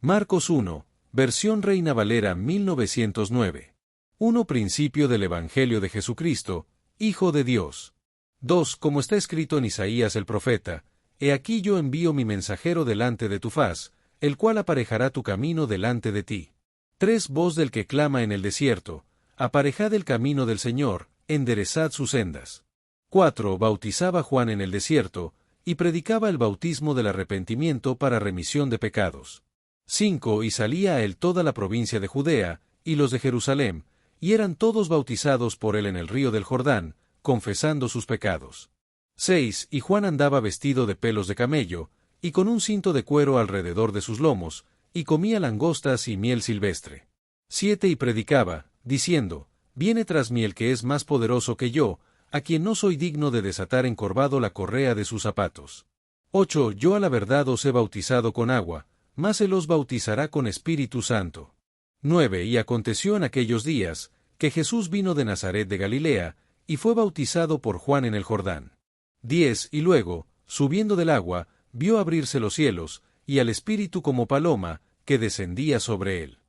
Marcos 1, versión Reina Valera 1909. 1. Principio del Evangelio de Jesucristo, Hijo de Dios. 2. Como está escrito en Isaías el profeta, He aquí yo envío mi mensajero delante de tu faz, el cual aparejará tu camino delante de ti. 3. Voz del que clama en el desierto, aparejad el camino del Señor, enderezad sus sendas. 4. Bautizaba Juan en el desierto, y predicaba el bautismo del arrepentimiento para remisión de pecados. 5. Y salía a él toda la provincia de Judea, y los de Jerusalén, y eran todos bautizados por él en el río del Jordán, confesando sus pecados. 6. Y Juan andaba vestido de pelos de camello, y con un cinto de cuero alrededor de sus lomos, y comía langostas y miel silvestre. 7. Y predicaba, diciendo, Viene tras mí el que es más poderoso que yo, a quien no soy digno de desatar encorvado la correa de sus zapatos. 8. Yo a la verdad os he bautizado con agua, mas él os bautizará con Espíritu Santo. 9. Y aconteció en aquellos días, que Jesús vino de Nazaret de Galilea, y fue bautizado por Juan en el Jordán. 10. Y luego, subiendo del agua, vio abrirse los cielos, y al Espíritu como paloma, que descendía sobre él.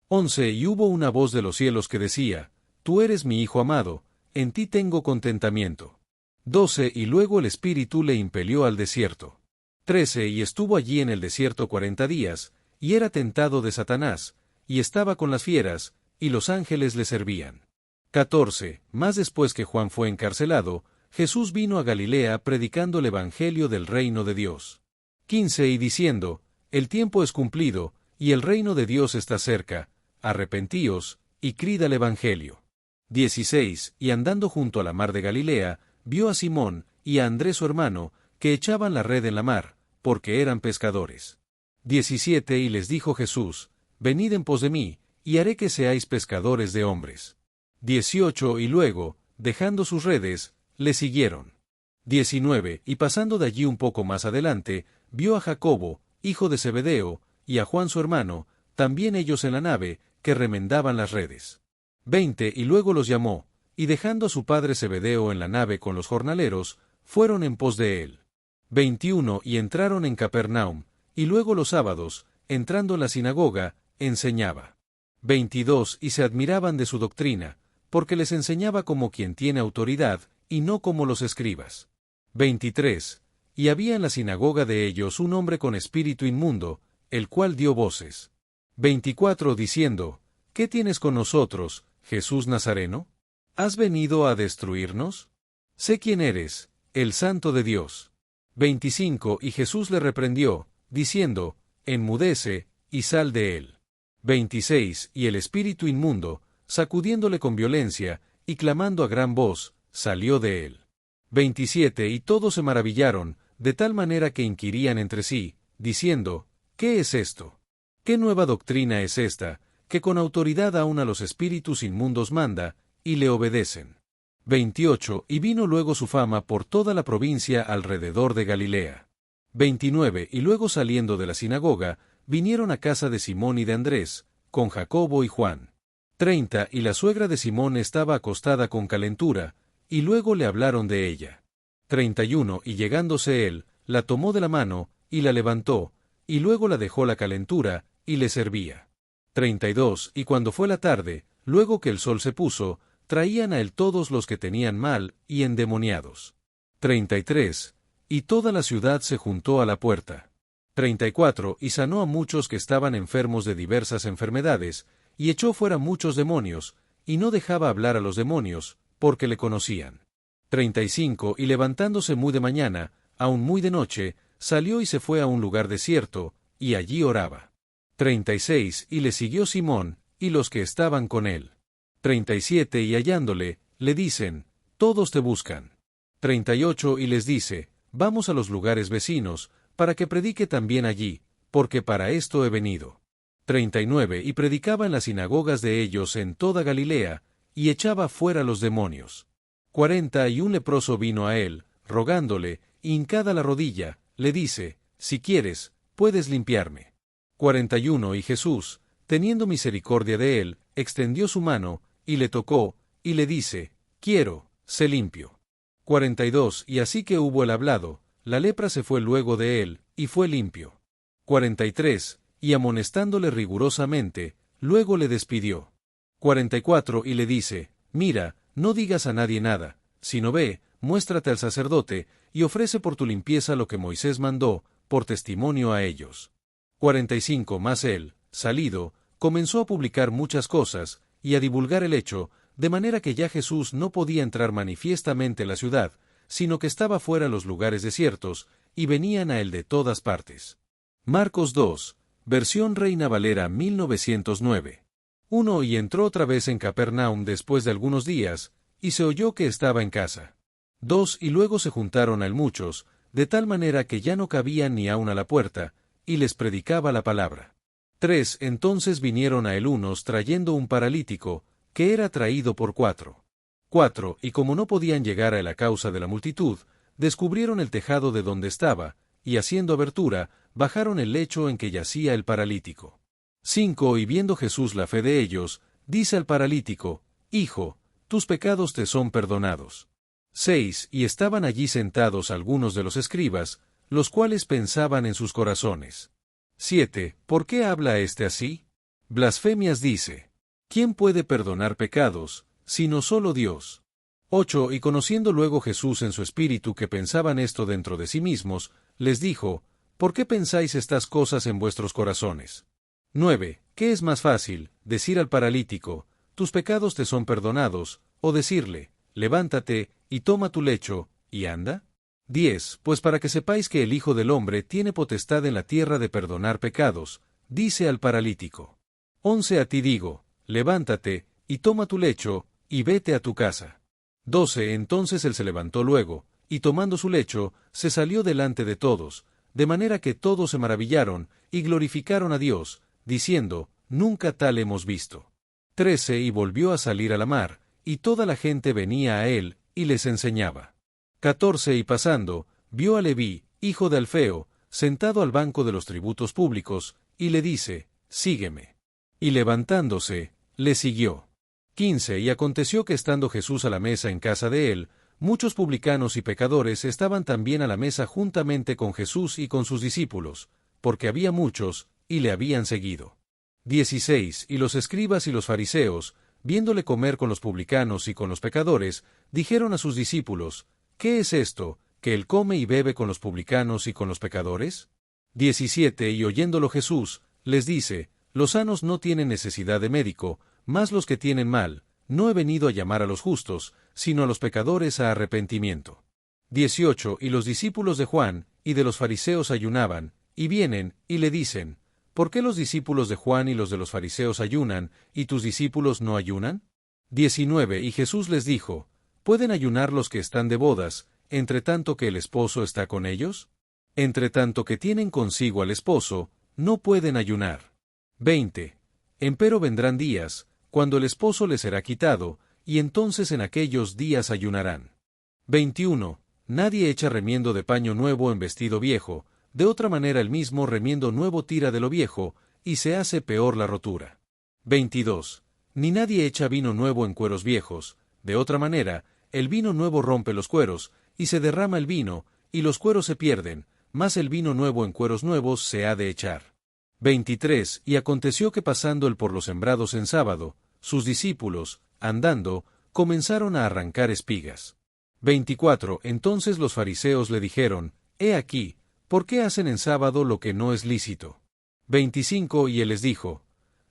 11. Y hubo una voz de los cielos que decía, Tú eres mi Hijo amado, en ti tengo contentamiento. 12. Y luego el Espíritu le impelió al desierto. 13. Y estuvo allí en el desierto 40 días, y era tentado de Satanás, y estaba con las fieras, y los ángeles le servían. 14. Más después que Juan fue encarcelado, Jesús vino a Galilea predicando el Evangelio del reino de Dios. 15. Y diciendo, El tiempo es cumplido, y el reino de Dios está cerca, arrepentíos, y creed al Evangelio. 16. Y andando junto a la mar de Galilea, vio a Simón, y a Andrés su hermano, que echaban la red en la mar, porque eran pescadores. 17. Y les dijo Jesús, Venid en pos de mí, y haré que seáis pescadores de hombres. 18. Y luego, dejando sus redes, le siguieron. 19. Y pasando de allí un poco más adelante, vio a Jacobo, hijo de Zebedeo, y a Juan su hermano, también ellos en la nave, que remendaban las redes. 20. Y luego los llamó, y dejando a su padre Zebedeo en la nave con los jornaleros, fueron en pos de él. 21. Y entraron en Capernaum, y luego los sábados, entrando en la sinagoga, enseñaba. 22. Y se admiraban de su doctrina, porque les enseñaba como quien tiene autoridad, y no como los escribas. 23. Y había en la sinagoga de ellos un hombre con espíritu inmundo, el cual dio voces. 24. Diciendo, ¿Qué tienes con nosotros, Jesús Nazareno? ¿Has venido a destruirnos? Sé quién eres, el Santo de Dios. 25. Y Jesús le reprendió, diciendo, Enmudece, y sal de él. 26. Y el espíritu inmundo, sacudiéndole con violencia, y clamando a gran voz, salió de él. 27. Y todos se maravillaron, de tal manera que inquirían entre sí, diciendo, ¿Qué es esto? ¿Qué nueva doctrina es esta, que con autoridad aun a los espíritus inmundos manda, y le obedecen? 28. Y vino luego su fama por toda la provincia alrededor de Galilea. 29. Y luego saliendo de la sinagoga, vinieron a casa de Simón y de Andrés, con Jacobo y Juan. 30. Y la suegra de Simón estaba acostada con calentura, y luego le hablaron de ella. 31. Y llegándose él, la tomó de la mano, y la levantó, y luego la dejó la calentura, y le servía. 32. Y cuando fue la tarde, luego que el sol se puso, traían a él todos los que tenían mal, y endemoniados. 33. Y toda la ciudad se juntó a la puerta. 34. Y sanó a muchos que estaban enfermos de diversas enfermedades, y echó fuera muchos demonios, y no dejaba hablar a los demonios, porque le conocían. 35. Y levantándose muy de mañana, aun muy de noche, salió y se fue a un lugar desierto, y allí oraba. 36. Y le siguió Simón, y los que estaban con él. 37. Y hallándole, le dicen, todos te buscan. 38. Y les dice, vamos a los lugares vecinos, para que predique también allí, porque para esto he venido. 39. Y predicaba en las sinagogas de ellos en toda Galilea, y echaba fuera los demonios. 40. Y un leproso vino a él, rogándole, hincada la rodilla, le dice, si quieres, puedes limpiarme. 41. Y Jesús, teniendo misericordia de él, extendió su mano, y le tocó, y le dice, quiero, sé limpio. 42. Y así que hubo él hablado, la lepra se fue luego de él, y fue limpio. 43. y amonestándole rigurosamente, luego le despidió. 44 Y le dice, mira, no digas a nadie nada, sino ve, muéstrate al sacerdote, y ofrece por tu limpieza lo que Moisés mandó, por testimonio a ellos. 45 Mas él, salido, comenzó a publicar muchas cosas, y a divulgar el hecho, de manera que ya Jesús no podía entrar manifiestamente en la ciudad, sino que estaba fuera los lugares desiertos, y venían a él de todas partes. Marcos 2, versión Reina Valera 1909. 1 Y entró otra vez en Capernaum después de algunos días, y se oyó que estaba en casa. 2 Y luego se juntaron a él muchos, de tal manera que ya no cabían ni aun a la puerta, y les predicaba la palabra. 3 Entonces vinieron a él unos trayendo un paralítico, que era traído por 4. Y como no podían llegar a él a causa de la multitud, descubrieron el tejado de donde estaba, y haciendo abertura, bajaron el lecho en que yacía el paralítico. 5 Y viendo Jesús la fe de ellos, dice al paralítico, Hijo, tus pecados te son perdonados. 6 Y estaban allí sentados algunos de los escribas, los cuales pensaban en sus corazones. 7 ¿Por qué habla éste así? Blasfemias dice. ¿Quién puede perdonar pecados, sino solo Dios? 8 Y conociendo luego Jesús en su espíritu que pensaban esto dentro de sí mismos, les dijo, ¿por qué pensáis estas cosas en vuestros corazones? 9 ¿Qué es más fácil, decir al paralítico, tus pecados te son perdonados, o decirle, levántate, y toma tu lecho, y anda? 10 Pues para que sepáis que el Hijo del Hombre tiene potestad en la tierra de perdonar pecados, dice al paralítico. 11 A ti digo, levántate, y toma tu lecho, y vete a tu casa. 12 Entonces él se levantó luego, y tomando su lecho, se salió delante de todos, de manera que todos se maravillaron, y glorificaron a Dios, diciendo, nunca tal hemos visto. 13 Y volvió a salir a la mar, y toda la gente venía a él, y les enseñaba. 14 Y pasando, vio a Leví, hijo de Alfeo, sentado al banco de los tributos públicos, y le dice, sígueme. Y levantándose, le siguió. 15 Y aconteció que estando Jesús a la mesa en casa de él, muchos publicanos y pecadores estaban también a la mesa juntamente con Jesús y con sus discípulos, porque había muchos, y le habían seguido. 16 Y los escribas y los fariseos, viéndole comer con los publicanos y con los pecadores, dijeron a sus discípulos, ¿qué es esto, que él come y bebe con los publicanos y con los pecadores? 17 Y oyéndolo Jesús, les dice, los sanos no tienen necesidad de médico, mas los que tienen mal, no he venido a llamar a los justos, sino a los pecadores a arrepentimiento. 18 Y los discípulos de Juan y de los fariseos ayunaban, y vienen, y le dicen, ¿por qué los discípulos de Juan y los de los fariseos ayunan, y tus discípulos no ayunan? 19 Y Jesús les dijo, ¿pueden ayunar los que están de bodas, entre tanto que el esposo está con ellos? Entre tanto que tienen consigo al esposo, no pueden ayunar. 20 Empero vendrán días, cuando el esposo les será quitado, y entonces en aquellos días ayunarán. 21 Nadie echa remiendo de paño nuevo en vestido viejo, de otra manera el mismo remiendo nuevo tira de lo viejo, y se hace peor la rotura. 22 Ni nadie echa vino nuevo en cueros viejos, de otra manera, el vino nuevo rompe los cueros, y se derrama el vino, y los cueros se pierden, mas el vino nuevo en cueros nuevos se ha de echar. 23 Y aconteció que pasando él por los sembrados en sábado, sus discípulos, andando, comenzaron a arrancar espigas. 24 Entonces los fariseos le dijeron, He aquí, ¿por qué hacen en sábado lo que no es lícito? 25 Y él les dijo,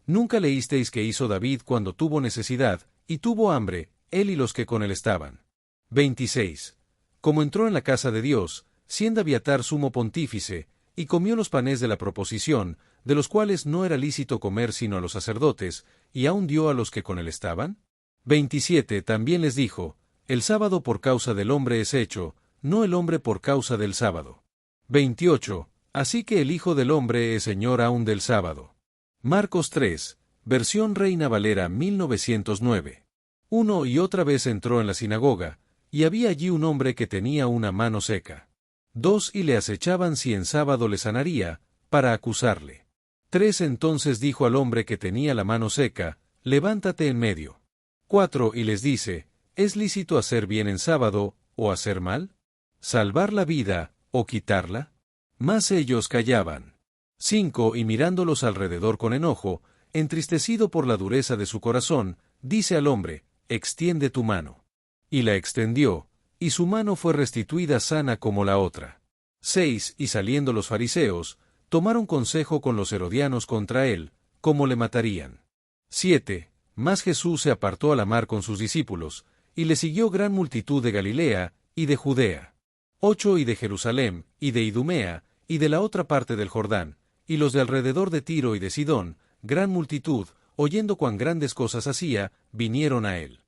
¿nunca leísteis que hizo David cuando tuvo necesidad, y tuvo hambre, él y los que con él estaban? 26 Como entró en la casa de Dios, siendo Abiatar sumo pontífice, y comió los panes de la proposición, de los cuales no era lícito comer sino a los sacerdotes, y aun dio a los que con él estaban? 27 También les dijo, el sábado por causa del hombre es hecho, no el hombre por causa del sábado. 28 Así que el Hijo del Hombre es Señor aun del sábado. Marcos 3, versión Reina Valera 1909. 1 Y otra vez entró en la sinagoga, y había allí un hombre que tenía una mano seca. 2 Y le acechaban si en sábado le sanaría, para acusarle. 3 Entonces dijo al hombre que tenía la mano seca, levántate en medio. 4 Y les dice, ¿es lícito hacer bien en sábado, o hacer mal? ¿Salvar la vida, o quitarla? Mas ellos callaban. 5. Y mirándolos alrededor con enojo, entristecido por la dureza de su corazón, dice al hombre, extiende tu mano. Y la extendió, y su mano fue restituida sana como la otra. 6. Y saliendo los fariseos, tomaron consejo con los herodianos contra él, cómo le matarían. 7. Mas Jesús se apartó a la mar con sus discípulos, y le siguió gran multitud de Galilea, y de Judea. 8. Y de Jerusalén, y de Idumea, y de la otra parte del Jordán, y los de alrededor de Tiro y de Sidón, gran multitud, oyendo cuán grandes cosas hacía, vinieron a él.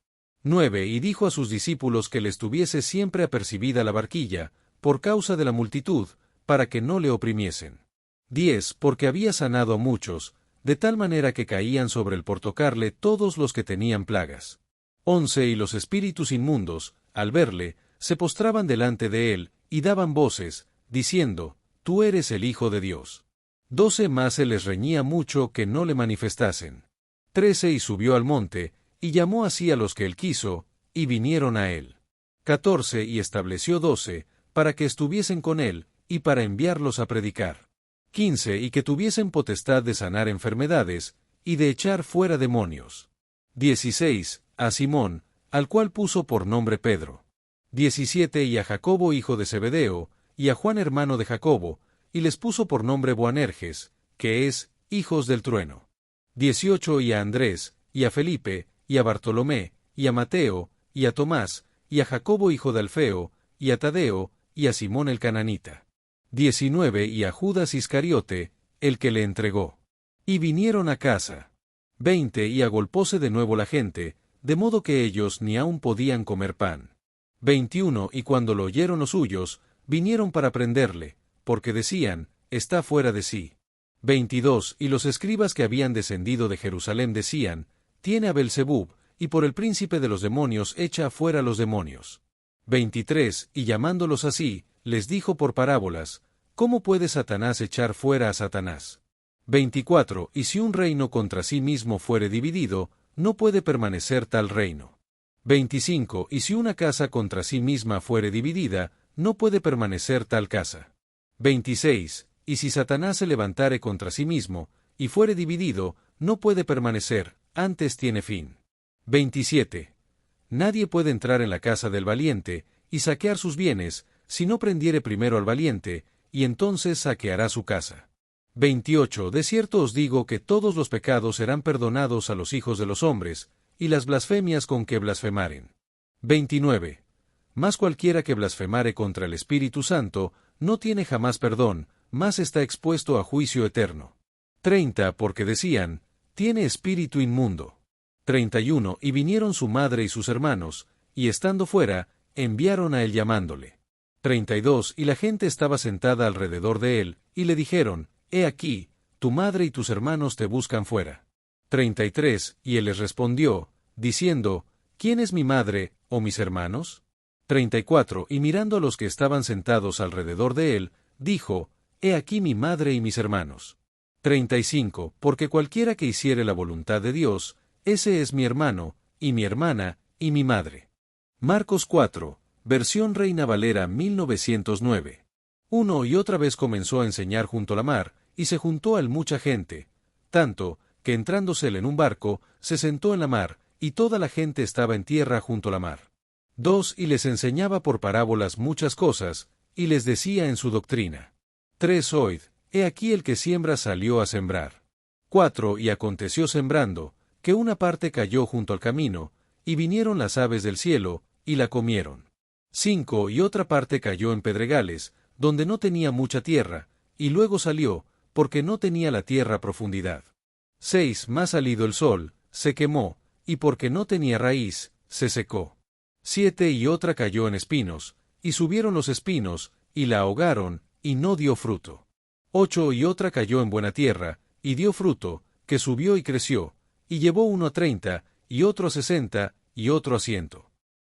9. Y dijo a sus discípulos que les tuviese siempre apercibida la barquilla, por causa de la multitud, para que no le oprimiesen. 10. Porque había sanado a muchos, de tal manera que caían sobre él por tocarle todos los que tenían plagas. 11. Y los espíritus inmundos, al verle, se postraban delante de él, y daban voces, diciendo, Tú eres el Hijo de Dios. 12. Más se les reñía mucho que no le manifestasen. 13. Y subió al monte, y llamó así a los que él quiso, y vinieron a él. 14. Y estableció 12, para que estuviesen con él, y para enviarlos a predicar. 15. Y que tuviesen potestad de sanar enfermedades, y de echar fuera demonios. 16. A Simón, al cual puso por nombre Pedro. 17. Y a Jacobo hijo de Zebedeo, y a Juan hermano de Jacobo, y les puso por nombre Boanerges, que es, hijos del trueno. 18. Y a Andrés, y a Felipe, y a Bartolomé, y a Mateo, y a Tomás, y a Jacobo hijo de Alfeo, y a Tadeo, y a Simón el cananita. 19. Y a Judas Iscariote, el que le entregó. Y vinieron a casa. 20. Y agolpóse de nuevo la gente, de modo que ellos ni aun podían comer pan. 21. Y cuando lo oyeron los suyos, vinieron para prenderle, porque decían, está fuera de sí. 22. Y los escribas que habían descendido de Jerusalén decían, tiene a Belzebub, y por el príncipe de los demonios echa afuera los demonios. 23. Y llamándolos así, les dijo por parábolas, ¿cómo puede Satanás echar fuera a Satanás? 24. Y si un reino contra sí mismo fuere dividido, no puede permanecer tal reino. 25. Y si una casa contra sí misma fuere dividida, no puede permanecer tal casa. 26. Y si Satanás se levantare contra sí mismo, y fuere dividido, no puede permanecer, antes tiene fin. 27. Nadie puede entrar en la casa del valiente, y saquear sus bienes, si no prendiere primero al valiente, y entonces saqueará su casa. 28. De cierto os digo que todos los pecados serán perdonados a los hijos de los hombres, y las blasfemias con que blasfemaren. 29. Mas cualquiera que blasfemare contra el Espíritu Santo, no tiene jamás perdón, mas está expuesto a juicio eterno. 30. Porque decían, tiene espíritu inmundo. 31. Y vinieron su madre y sus hermanos, y estando fuera, enviaron a él llamándole. 32. Y la gente estaba sentada alrededor de él, y le dijeron, he aquí, tu madre y tus hermanos te buscan fuera. 33. Y él les respondió, diciendo, ¿quién es mi madre, o mis hermanos? 34. Y mirando a los que estaban sentados alrededor de él, dijo, he aquí mi madre y mis hermanos. 35. Porque cualquiera que hiciere la voluntad de Dios, ese es mi hermano, y mi hermana, y mi madre. Marcos 4, versión Reina Valera 1909. 1. Y otra vez comenzó a enseñar junto a la mar, y se juntó a él mucha gente, tanto, que entrándose él en un barco, se sentó en la mar, y toda la gente estaba en tierra junto a la mar. 2. Y les enseñaba por parábolas muchas cosas, y les decía en su doctrina. 3. Oid, he aquí el que siembra salió a sembrar. 4. Y aconteció sembrando, que una parte cayó junto al camino, y vinieron las aves del cielo, y la comieron. 5. Y otra parte cayó en pedregales, donde no tenía mucha tierra, y luego salió, porque no tenía la tierra profundidad. 6. Mas salido el sol, se quemó, y porque no tenía raíz, se secó. 7. Y otra cayó en espinos, y subieron los espinos, y la ahogaron, y no dio fruto. 8. Y otra cayó en buena tierra, y dio fruto, que subió y creció, y llevó uno a 30, y otro a 60, y otro a 100.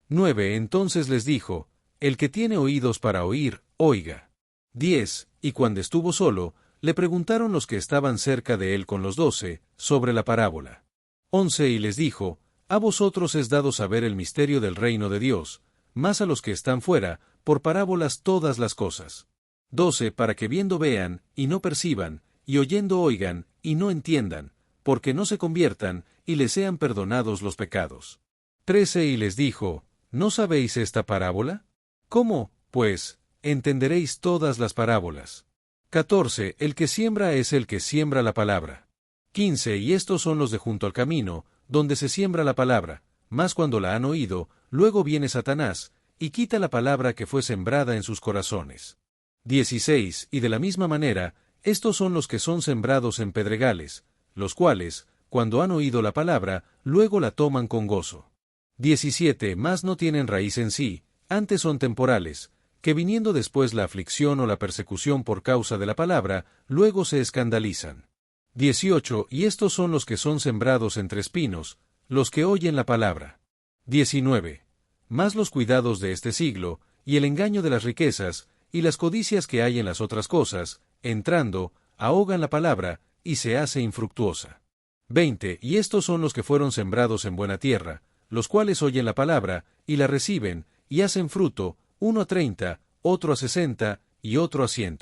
9. Entonces les dijo, el que tiene oídos para oír, oiga. 10. Y cuando estuvo solo, le preguntaron los que estaban cerca de él con los 12, sobre la parábola. 11. Y les dijo, a vosotros es dado saber el misterio del reino de Dios, mas a los que están fuera, por parábolas todas las cosas. 12. Para que viendo vean, y no perciban, y oyendo oigan, y no entiendan, porque no se conviertan, y les sean perdonados los pecados. 13 Y les dijo, ¿no sabéis esta parábola? ¿Cómo, pues, entenderéis todas las parábolas? 14 El que siembra es el que siembra la palabra. 15 Y estos son los de junto al camino, donde se siembra la palabra, mas cuando la han oído, luego viene Satanás, y quita la palabra que fue sembrada en sus corazones. 16 Y de la misma manera, estos son los que son sembrados en pedregales, los cuales, cuando han oído la palabra, luego la toman con gozo. 17 Mas no tienen raíz en sí, antes son temporales, que viniendo después la aflicción o la persecución por causa de la palabra, luego se escandalizan. 18 Y estos son los que son sembrados entre espinos, los que oyen la palabra. 19 Mas los cuidados de este siglo, y el engaño de las riquezas, y las codicias que hay en las otras cosas, entrando, ahogan la palabra, y se hace infructuosa. 20 Y estos son los que fueron sembrados en buena tierra, los cuales oyen la palabra, y la reciben, y hacen fruto, uno a 30, otro a 60, y otro a 100.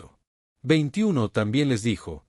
21 También les dijo,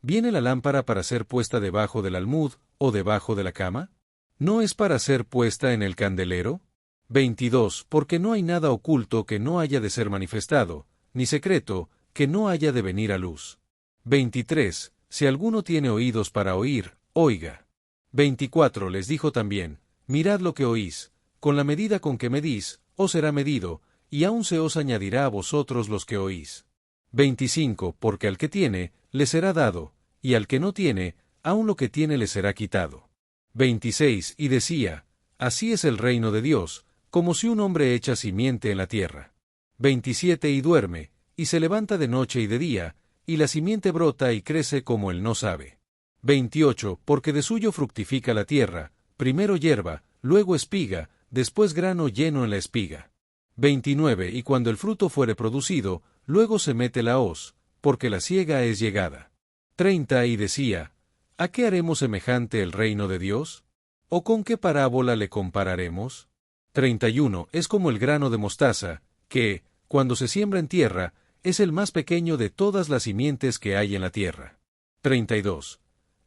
¿viene la lámpara para ser puesta debajo del almud, o debajo de la cama? ¿No es para ser puesta en el candelero? 22 Porque no hay nada oculto que no haya de ser manifestado, ni secreto, que no haya de venir a luz. 23 Si alguno tiene oídos para oír, oiga. 24 Les dijo también, mirad lo que oís, con la medida con que medís, os será medido, y aún se os añadirá a vosotros los que oís. 25 Porque al que tiene, le será dado, y al que no tiene, aún lo que tiene le será quitado. 26 Y decía, así es el reino de Dios, como si un hombre echa simiente en la tierra. 27 Y duerme, y se levanta de noche y de día, y la simiente brota y crece como él no sabe. 28 Porque de suyo fructifica la tierra, primero hierba, luego espiga, después grano lleno en la espiga. 29 Y cuando el fruto fuere producido, luego se mete la hoz, porque la siega es llegada. 30 Y decía, ¿a qué haremos semejante el reino de Dios? ¿O con qué parábola le compararemos? 31 Es como el grano de mostaza, que, cuando se siembra en tierra, es el más pequeño de todas las simientes que hay en la tierra. 32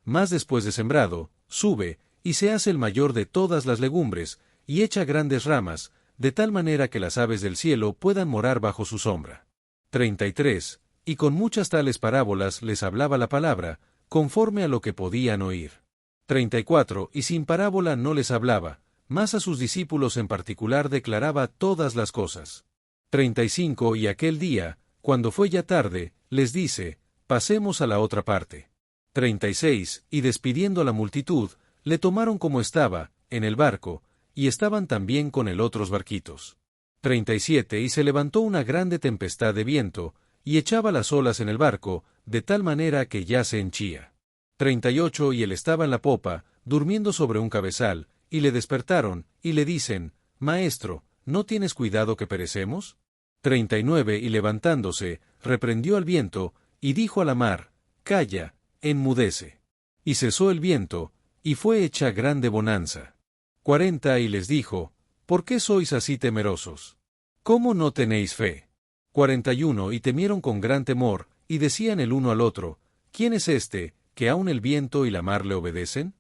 Mas después de sembrado, sube, y se hace el mayor de todas las legumbres, y echa grandes ramas, de tal manera que las aves del cielo puedan morar bajo su sombra. 33 Y con muchas tales parábolas les hablaba la palabra, conforme a lo que podían oír. 34 Y sin parábola no les hablaba, mas a sus discípulos en particular declaraba todas las cosas. 35 Y aquel día, cuando fue ya tarde, les dice, pasemos a la otra parte. 36 Y despidiendo a la multitud, le tomaron como estaba, en el barco, y estaban también con él otros barquitos. 37 Y se levantó una grande tempestad de viento, y echaba las olas en el barco, de tal manera que ya se henchía. 38 Y él estaba en la popa, durmiendo sobre un cabezal, y le despertaron, y le dicen, Maestro, ¿no tienes cuidado que perecemos? 39 Y levantándose, reprendió al viento, y dijo a la mar, Calla, enmudece. Y cesó el viento, y fue hecha grande bonanza. 40 Y les dijo, ¿por qué sois así temerosos? ¿Cómo no tenéis fe? 41 Y temieron con gran temor, y decían el uno al otro, ¿quién es este, que aun el viento y la mar le obedecen?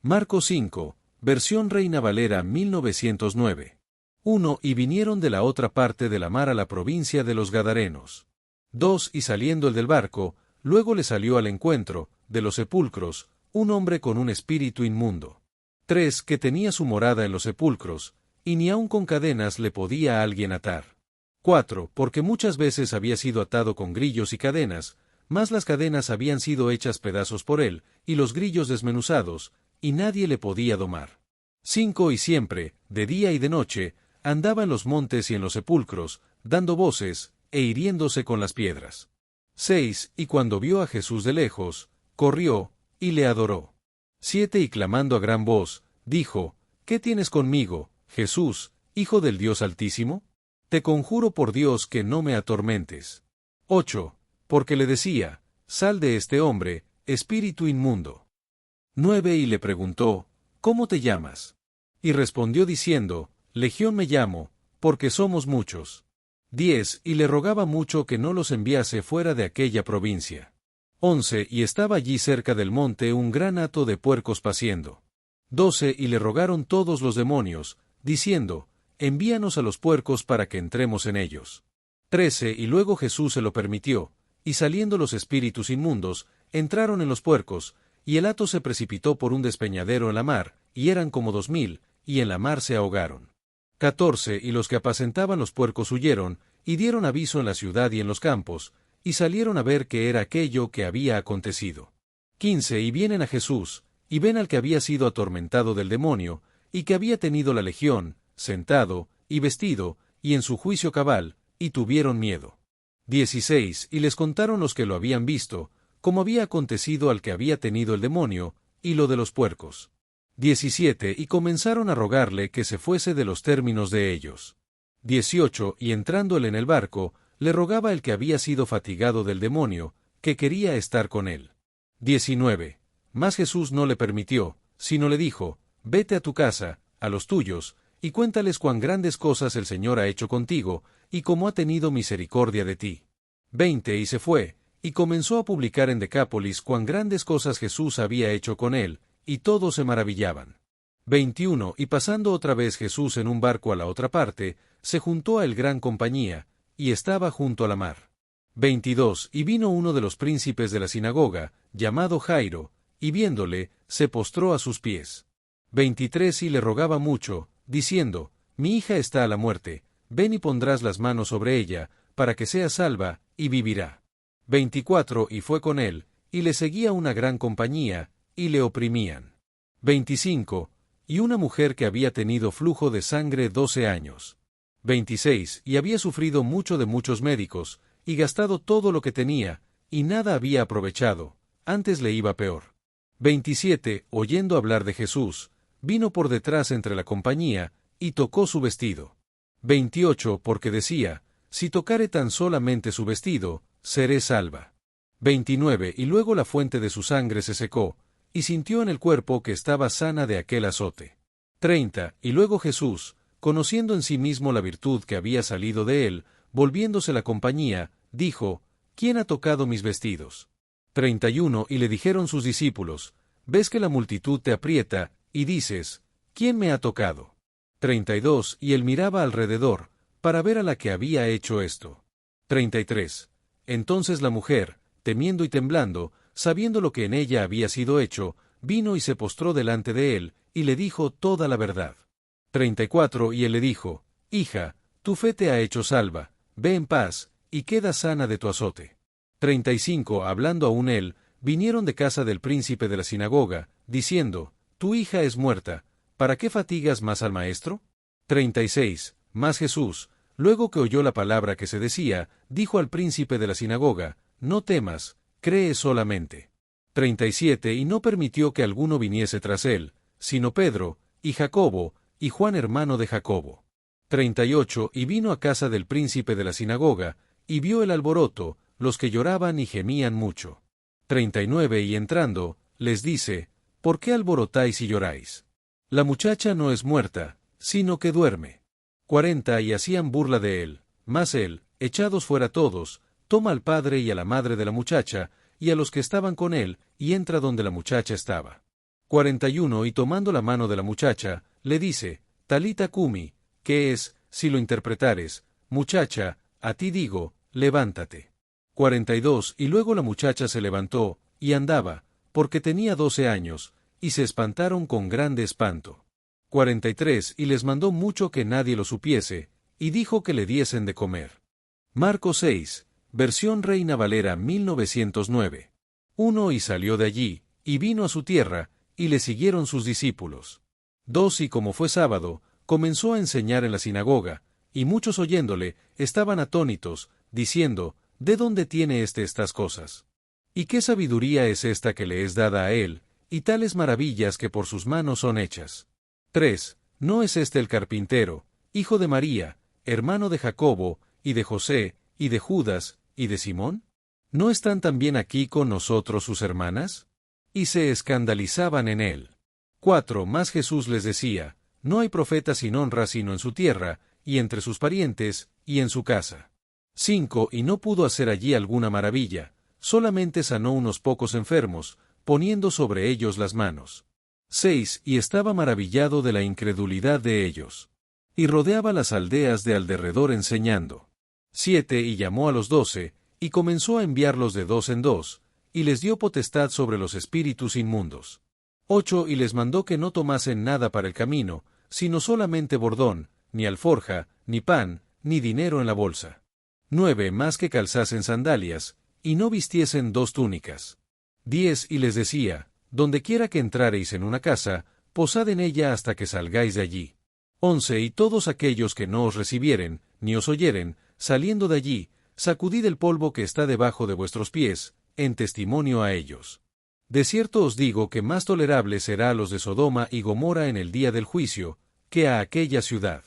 Marcos 5, versión Reina Valera 1909. 1 Y vinieron de la otra parte de la mar a la provincia de los Gadarenos. 2 Y saliendo el del barco, luego le salió al encuentro, de los sepulcros, un hombre con un espíritu inmundo. 3 Que tenía su morada en los sepulcros, y ni aun con cadenas le podía a alguien atar. 4 Porque muchas veces había sido atado con grillos y cadenas, mas las cadenas habían sido hechas pedazos por él, y los grillos desmenuzados, y nadie le podía domar. 5 Y siempre, de día y de noche, andaba en los montes y en los sepulcros, dando voces, e hiriéndose con las piedras. 6 Y cuando vio a Jesús de lejos, corrió, y le adoró. 7 Y clamando a gran voz, dijo, ¿qué tienes conmigo, Jesús, Hijo del Dios Altísimo? Te conjuro por Dios que no me atormentes. 8 Porque le decía, sal de este hombre, espíritu inmundo. 9 Y le preguntó, ¿cómo te llamas? Y respondió diciendo, Legión me llamo, porque somos muchos. 10 Y le rogaba mucho que no los enviase fuera de aquella provincia. 11. Y estaba allí cerca del monte un gran hato de puercos paciendo. 12. Y le rogaron todos los demonios, diciendo, envíanos a los puercos para que entremos en ellos. 13. Y luego Jesús se lo permitió, y saliendo los espíritus inmundos, entraron en los puercos, y el hato se precipitó por un despeñadero en la mar, y eran como 2000, y en la mar se ahogaron. 14. Y los que apacentaban los puercos huyeron, y dieron aviso en la ciudad y en los campos, y salieron a ver qué era aquello que había acontecido. 15. Y vienen a Jesús, y ven al que había sido atormentado del demonio, y que había tenido la legión, sentado, y vestido, y en su juicio cabal, y tuvieron miedo. 16. Y les contaron los que lo habían visto, como había acontecido al que había tenido el demonio, y lo de los puercos. 17. Y comenzaron a rogarle que se fuese de los términos de ellos. 18. Y entrando él en el barco, le rogaba el que había sido fatigado del demonio, que quería estar con él. 19. Mas Jesús no le permitió, sino le dijo, vete a tu casa, a los tuyos, y cuéntales cuán grandes cosas el Señor ha hecho contigo, y cómo ha tenido misericordia de ti. 20. Y se fue, y comenzó a publicar en Decápolis cuán grandes cosas Jesús había hecho con él, y todos se maravillaban. 21. Y pasando otra vez Jesús en un barco a la otra parte, se juntó a él gran compañía, y estaba junto a la mar. 22. Y vino uno de los príncipes de la sinagoga, llamado Jairo, y viéndole, se postró a sus pies. 23. Y le rogaba mucho, diciendo, mi hija está a la muerte, ven y pondrás las manos sobre ella, para que sea salva, y vivirá. 24. Y fue con él, y le seguía una gran compañía, y le oprimían. 25. Y una mujer que había tenido flujo de sangre 12 años. 26. Y había sufrido mucho de muchos médicos, y gastado todo lo que tenía, y nada había aprovechado, antes le iba peor. 27. Oyendo hablar de Jesús, vino por detrás entre la compañía, y tocó su vestido. 28. Porque decía, si tocare tan solamente su vestido, seré salva. 29. Y luego la fuente de su sangre se secó, y sintió en el cuerpo que estaba sana de aquel azote. 30. Y luego Jesús, conociendo en sí mismo la virtud que había salido de él, volviéndose la compañía, dijo, ¿quién ha tocado mis vestidos? 31. Y le dijeron sus discípulos, ves que la multitud te aprieta, y dices, ¿quién me ha tocado? 32. Y él miraba alrededor, para ver a la que había hecho esto. 33. Entonces la mujer, temiendo y temblando, sabiendo lo que en ella había sido hecho, vino y se postró delante de él, y le dijo toda la verdad. 34. Y él le dijo, hija, tu fe te ha hecho salva, ve en paz, y queda sana de tu azote. 35. Hablando aún él, vinieron de casa del príncipe de la sinagoga, diciendo, tu hija es muerta, ¿para qué fatigas más al maestro? 36. Mas Jesús, luego que oyó la palabra que se decía, dijo al príncipe de la sinagoga, no temas, cree solamente. 37. Y no permitió que alguno viniese tras él, sino Pedro, y Jacobo, y Juan hermano de Jacobo. 38. Y vino a casa del príncipe de la sinagoga, y vio el alboroto, los que lloraban y gemían mucho. 39. Y entrando, les dice, ¿por qué alborotáis y lloráis? La muchacha no es muerta, sino que duerme. 40. Y hacían burla de él, mas él, echados fuera todos, toma al padre y a la madre de la muchacha, y a los que estaban con él, y entra donde la muchacha estaba. 41. Y tomando la mano de la muchacha, le dice, Talita cumi, que es, si lo interpretares, muchacha, a ti digo, levántate. 42. Y luego la muchacha se levantó, y andaba, porque tenía 12 años, y se espantaron con grande espanto. 43. Y les mandó mucho que nadie lo supiese, y dijo que le diesen de comer. Marcos 6, versión Reina Valera 1909. 1. Y salió de allí, y vino a su tierra, y le siguieron sus discípulos. 2. Y como fue sábado, comenzó a enseñar en la sinagoga, y muchos oyéndole, estaban atónitos, diciendo, ¿de dónde tiene estas cosas? ¿Y qué sabiduría es esta que le es dada a él, y tales maravillas que por sus manos son hechas? 3. ¿No es este el carpintero, hijo de María, hermano de Jacobo, y de José, y de Judas, y de Simón? ¿No están también aquí con nosotros sus hermanas? Y se escandalizaban en él. 4. Mas Jesús les decía, no hay profeta sin honra sino en su tierra, y entre sus parientes, y en su casa. 5. Y no pudo hacer allí alguna maravilla, solamente sanó unos pocos enfermos, poniendo sobre ellos las manos. 6. Y estaba maravillado de la incredulidad de ellos. Y rodeaba las aldeas de alrededor enseñando. 7. Y llamó a los 12, y comenzó a enviarlos de dos en dos, y les dio potestad sobre los espíritus inmundos. 8. Y les mandó que no tomasen nada para el camino, sino solamente bordón, ni alforja, ni pan, ni dinero en la bolsa. 9. Más que calzasen sandalias, y no vistiesen dos túnicas. 10. Y les decía, dondequiera que entrareis en una casa, posad en ella hasta que salgáis de allí. 11. Y todos aquellos que no os recibieren, ni os oyeren, saliendo de allí, sacudid el polvo que está debajo de vuestros pies, en testimonio a ellos. De cierto os digo que más tolerable será a los de Sodoma y Gomorra en el día del juicio, que a aquella ciudad.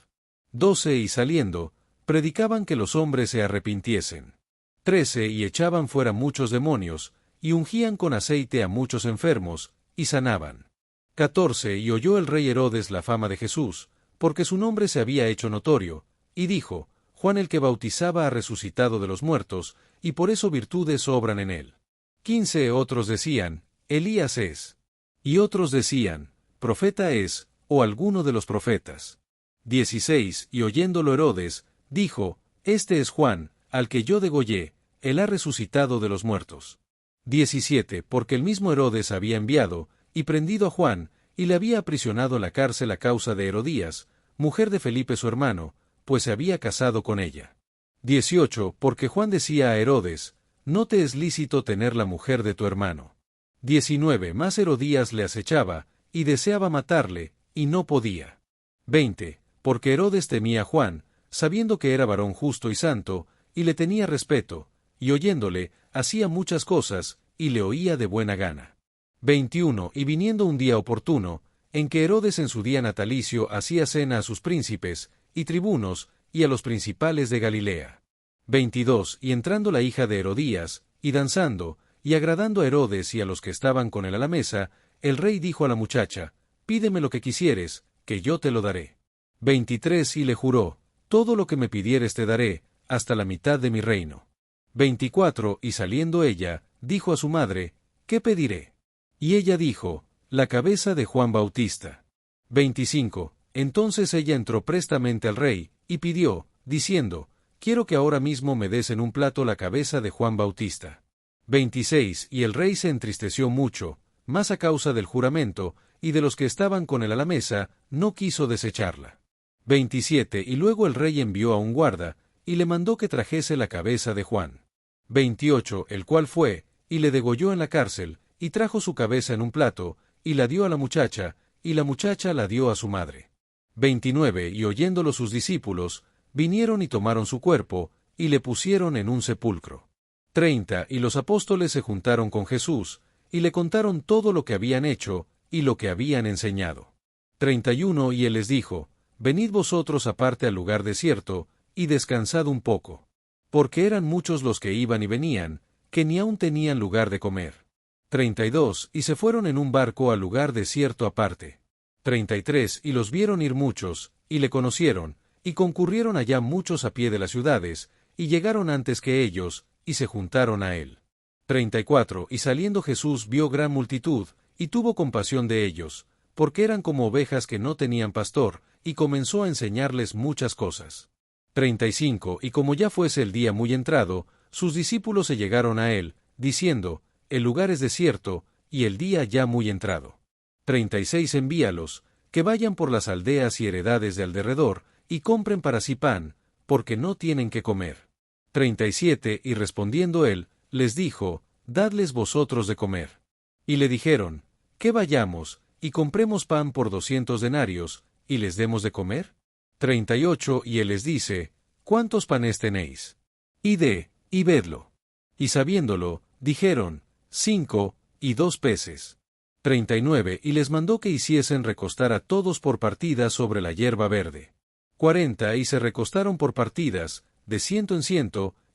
12. Y saliendo, predicaban que los hombres se arrepintiesen. 13. Y echaban fuera muchos demonios, y ungían con aceite a muchos enfermos, y sanaban. 14. Y oyó el rey Herodes la fama de Jesús, porque su nombre se había hecho notorio, y dijo, Juan el que bautizaba ha resucitado de los muertos, y por eso virtudes obran en él. 15. Otros decían, Elías es. Y otros decían, profeta es, o alguno de los profetas. 16. Y oyéndolo Herodes, dijo, Este es Juan, al que yo degollé, él ha resucitado de los muertos. 17. Porque el mismo Herodes había enviado, y prendido a Juan, y le había aprisionado en la cárcel a causa de Herodías, mujer de Felipe su hermano, pues se había casado con ella. 18. Porque Juan decía a Herodes, no te es lícito tener la mujer de tu hermano. 19. Mas Herodías le acechaba, y deseaba matarle, y no podía. 20. Porque Herodes temía a Juan, sabiendo que era varón justo y santo, y le tenía respeto, y oyéndole, hacía muchas cosas, y le oía de buena gana. 21. Y viniendo un día oportuno, en que Herodes en su día natalicio hacía cena a sus príncipes, y tribunos, y a los principales de Galilea. 22. Y entrando la hija de Herodías, y danzando, y agradando a Herodes y a los que estaban con él a la mesa, el rey dijo a la muchacha, pídeme lo que quisieres, que yo te lo daré. 23. Y le juró, todo lo que me pidieres te daré, hasta la mitad de mi reino. 24. Y saliendo ella, dijo a su madre, ¿qué pediré? Y ella dijo, la cabeza de Juan Bautista. 25. Entonces ella entró prestamente al rey, y pidió, diciendo, quiero que ahora mismo me des en un plato la cabeza de Juan Bautista. 26. Y el rey se entristeció mucho, más a causa del juramento, y de los que estaban con él a la mesa, no quiso desecharla. 27. Y luego el rey envió a un guarda, y le mandó que trajese la cabeza de Juan. 28. El cual fue, y le degolló en la cárcel, y trajo su cabeza en un plato, y la dio a la muchacha, y la muchacha la dio a su madre. 29. Y oyéndolo sus discípulos, vinieron y tomaron su cuerpo, y le pusieron en un sepulcro. 30. Y los apóstoles se juntaron con Jesús, y le contaron todo lo que habían hecho, y lo que habían enseñado. 31. Y él les dijo, venid vosotros aparte al lugar desierto, y descansad un poco. Porque eran muchos los que iban y venían, que ni aun tenían lugar de comer. 32. Y se fueron en un barco al lugar desierto aparte. 33. Y los vieron ir muchos, y le conocieron, y concurrieron allá muchos a pie de las ciudades, y llegaron antes que ellos, y se juntaron a él. 34. Y saliendo Jesús vio gran multitud, y tuvo compasión de ellos, porque eran como ovejas que no tenían pastor, y comenzó a enseñarles muchas cosas. 35. Y como ya fuese el día muy entrado, sus discípulos se llegaron a él, diciendo, el lugar es desierto, y el día ya muy entrado. 36. Envíalos, que vayan por las aldeas y heredades de alrededor, y compren para sí pan, porque no tienen que comer. 37. Y respondiendo él, les dijo, dadles vosotros de comer. Y le dijeron, ¿qué vayamos, y compremos pan por 200 denarios, y les demos de comer? 38. Y él les dice, ¿cuántos panes tenéis? Id, y vedlo. Y sabiéndolo, dijeron, 5, y 2 peces. 39. Y les mandó que hiciesen recostar a todos por partidas sobre la hierba verde. 40. Y se recostaron por partidas, de 100 en 100,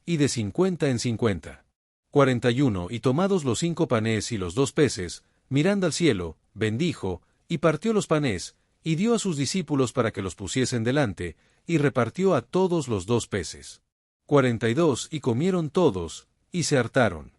y de 50 en 50. 41. Y tomados los 5 panes y los 2 peces, mirando al cielo, bendijo, y partió los panes, y dio a sus discípulos para que los pusiesen delante, y repartió a todos los 2 peces. 42. Y comieron todos, y se hartaron.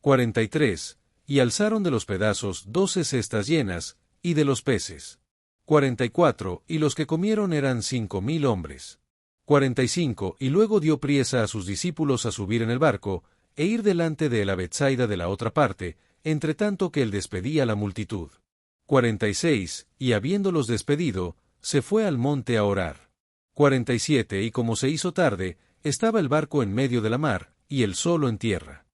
43, y alzaron de los pedazos 12 cestas llenas, y de los peces. 44, y los que comieron eran 5,000 hombres. 45, y luego dio priesa a sus discípulos a subir en el barco, e ir delante de él a Betsaida de la otra parte, entre tanto que él despedía a la multitud. 46, y habiéndolos despedido, se fue al monte a orar. 47, y como se hizo tarde, estaba el barco en medio de la mar, y él solo en tierra.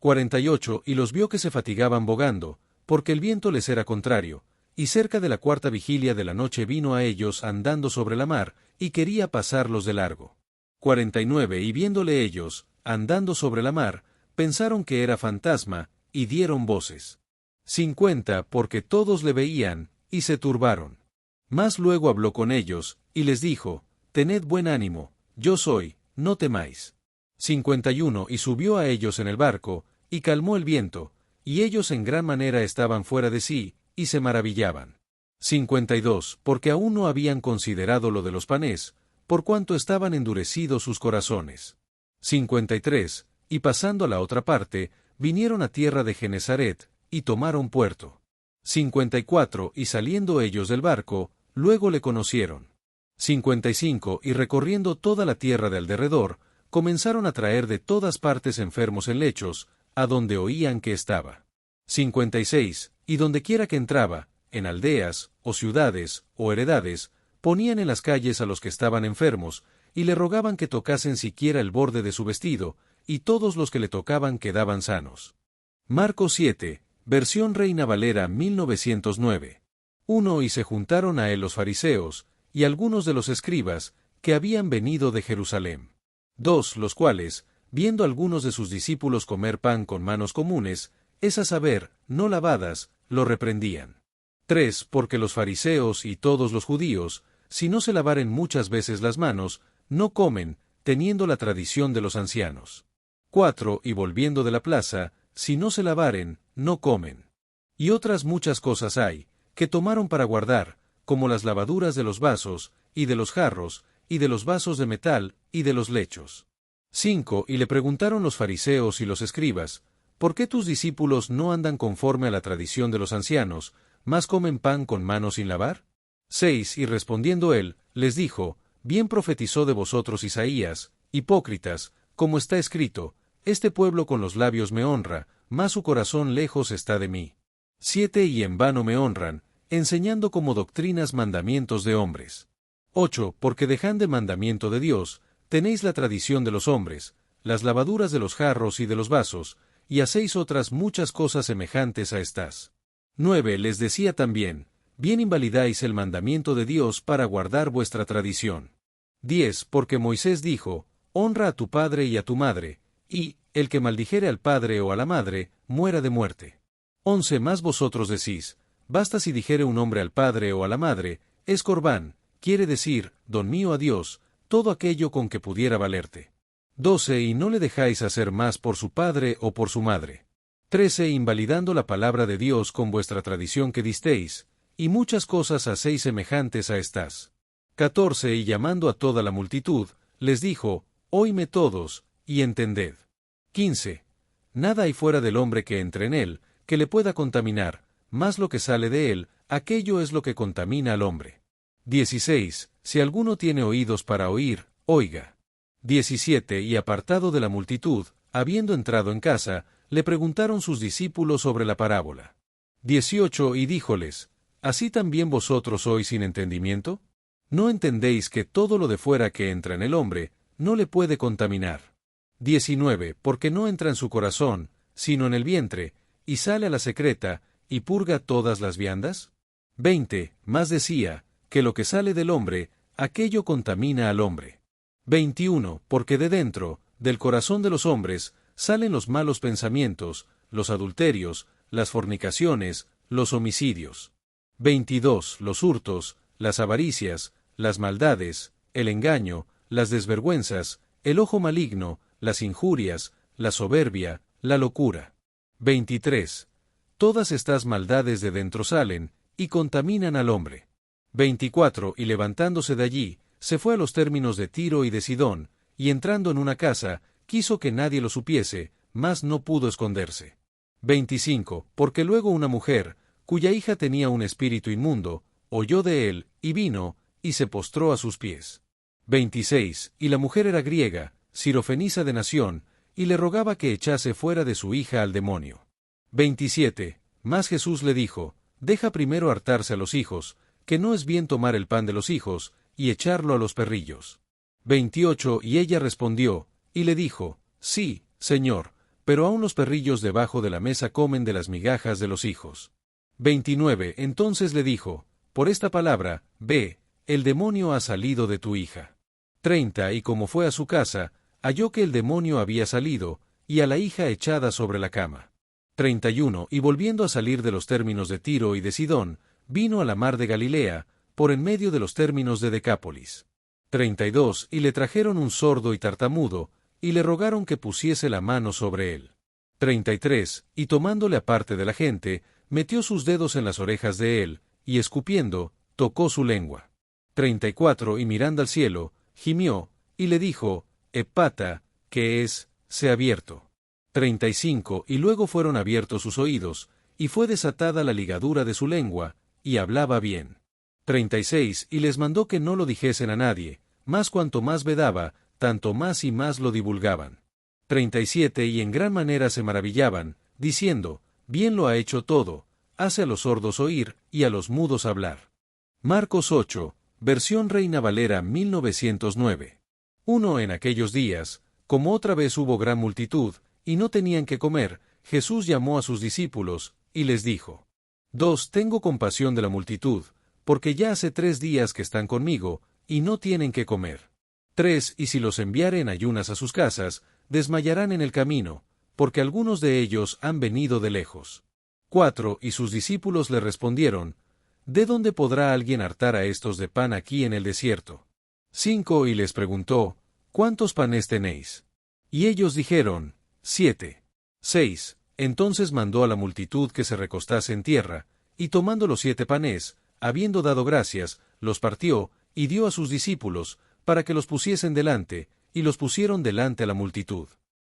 48, y los vio que se fatigaban bogando, porque el viento les era contrario, y cerca de la cuarta vigilia de la noche vino a ellos andando sobre la mar, y quería pasarlos de largo. 49, y viéndole ellos, andando sobre la mar, pensaron que era fantasma, y dieron voces. 50, porque todos le veían, y se turbaron. Mas luego habló con ellos, y les dijo, tened buen ánimo, yo soy, no temáis. 51, y subió a ellos en el barco, y calmó el viento, y ellos en gran manera estaban fuera de sí, y se maravillaban. 52, porque aún no habían considerado lo de los panes, por cuanto estaban endurecidos sus corazones. 53, y pasando a la otra parte, vinieron a tierra de Genesaret, y tomaron puerto. 54, y saliendo ellos del barco, luego le conocieron. 55, y recorriendo toda la tierra de alrededor, comenzaron a traer de todas partes enfermos en lechos, a donde oían que estaba. 56, y dondequiera que entraba, en aldeas, o ciudades, o heredades, ponían en las calles a los que estaban enfermos, y le rogaban que tocasen siquiera el borde de su vestido, y todos los que le tocaban quedaban sanos. Marcos 7, versión Reina Valera 1909. 1. Y se juntaron a él los fariseos, y algunos de los escribas, que habían venido de Jerusalén. 2. Los cuales, viendo algunos de sus discípulos comer pan con manos comunes, es a saber, no lavadas, lo reprendían. 3. Porque los fariseos y todos los judíos, si no se lavaren muchas veces las manos, no comen, teniendo la tradición de los ancianos. 4. Y volviendo de la plaza, si no se lavaren, no comen. Y otras muchas cosas hay, que tomaron para guardar, como las lavaduras de los vasos, y de los jarros, y de los vasos de metal, y de los lechos. 5. Y le preguntaron los fariseos y los escribas, ¿por qué tus discípulos no andan conforme a la tradición de los ancianos, mas comen pan con manos sin lavar? 6. Y respondiendo él, les dijo, bien profetizó de vosotros Isaías, hipócritas, como está escrito, este pueblo con los labios me honra, mas su corazón lejos está de mí. 7. Y en vano me honran, enseñando como doctrinas mandamientos de hombres. 8. Porque dejando el mandamiento de Dios, tenéis la tradición de los hombres, las lavaduras de los jarros y de los vasos, y hacéis otras muchas cosas semejantes a estas. 9. Les decía también, bien invalidáis el mandamiento de Dios para guardar vuestra tradición. 10. Porque Moisés dijo, honra a tu padre y a tu madre, y, el que maldijere al padre o a la madre, muera de muerte. 11. Más vosotros decís, basta si dijere un hombre al padre o a la madre, es corbán, quiere decir, don mío a Dios, todo aquello con que pudiera valerte. 12. Y no le dejáis hacer más por su padre o por su madre. 13. Invalidando la palabra de Dios con vuestra tradición que disteis, y muchas cosas hacéis semejantes a estas. 14. Y llamando a toda la multitud, les dijo, oídme todos, y entended. 15. Nada hay fuera del hombre que entre en él, que le pueda contaminar, mas lo que sale de él, aquello es lo que contamina al hombre. 16. Si alguno tiene oídos para oír, oiga. 17. Y apartado de la multitud, habiendo entrado en casa, le preguntaron sus discípulos sobre la parábola. 18. Y díjoles, ¿así también vosotros sois sin entendimiento? ¿No entendéis que todo lo de fuera que entra en el hombre, no le puede contaminar? 19. Porque no entra en su corazón, sino en el vientre, y sale a la secreta, y purga todas las viandas? 20. Más decía, que lo que sale del hombre, aquello contamina al hombre. 21. Porque de dentro, del corazón de los hombres, salen los malos pensamientos, los adulterios, las fornicaciones, los homicidios. 22. Los hurtos, las avaricias, las maldades, el engaño, las desvergüenzas, el ojo maligno, las injurias, la soberbia, la locura. 23. Todas estas maldades de dentro salen, y contaminan al hombre. 24. Y levantándose de allí, se fue a los términos de Tiro y de Sidón, y entrando en una casa, quiso que nadie lo supiese, mas no pudo esconderse. 25. Porque luego una mujer, cuya hija tenía un espíritu inmundo, oyó de él, y vino, y se postró a sus pies. 26. Y la mujer era griega, sirofenisa de nación, y le rogaba que echase fuera de su hija al demonio. 27. Mas Jesús le dijo, deja primero hartarse a los hijos, que no es bien tomar el pan de los hijos, y echarlo a los perrillos. 28. Y ella respondió, y le dijo, sí, Señor, pero aun los perrillos debajo de la mesa comen de las migajas de los hijos. 29. Entonces le dijo, por esta palabra, ve, el demonio ha salido de tu hija. 30. Y como fue a su casa, halló que el demonio había salido, y a la hija echada sobre la cama. 31. Y volviendo a salir de los términos de Tiro y de Sidón, vino a la mar de Galilea, por en medio de los términos de Decápolis. 32. Y le trajeron un sordo y tartamudo, y le rogaron que pusiese la mano sobre él. 33. Y tomándole aparte de la gente, metió sus dedos en las orejas de él, y escupiendo, tocó su lengua. 34. Y mirando al cielo, gimió, y le dijo, Epata, que es, sé abierto. 35. Y luego fueron abiertos sus oídos, y fue desatada la ligadura de su lengua, y hablaba bien. 36. Y les mandó que no lo dijesen a nadie, mas cuanto más vedaba, tanto más y más lo divulgaban. 37. Y en gran manera se maravillaban, diciendo, bien lo ha hecho todo, hace a los sordos oír, y a los mudos hablar. Marcos 8, versión Reina Valera 1909. 1. En aquellos días, como otra vez hubo gran multitud, y no tenían que comer, Jesús llamó a sus discípulos, y les dijo, 2. Tengo compasión de la multitud, porque ya hace 3 días que están conmigo, y no tienen que comer. 3. Y si los enviare en ayunas a sus casas, desmayarán en el camino, porque algunos de ellos han venido de lejos. 4. Y sus discípulos le respondieron, ¿de dónde podrá alguien hartar a estos de pan aquí en el desierto? 5. Y les preguntó, ¿cuántos panes tenéis? Y ellos dijeron, 7. 6. Entonces mandó a la multitud que se recostase en tierra, y tomando los 7 panes, habiendo dado gracias, los partió, y dio a sus discípulos, para que los pusiesen delante, y los pusieron delante a la multitud.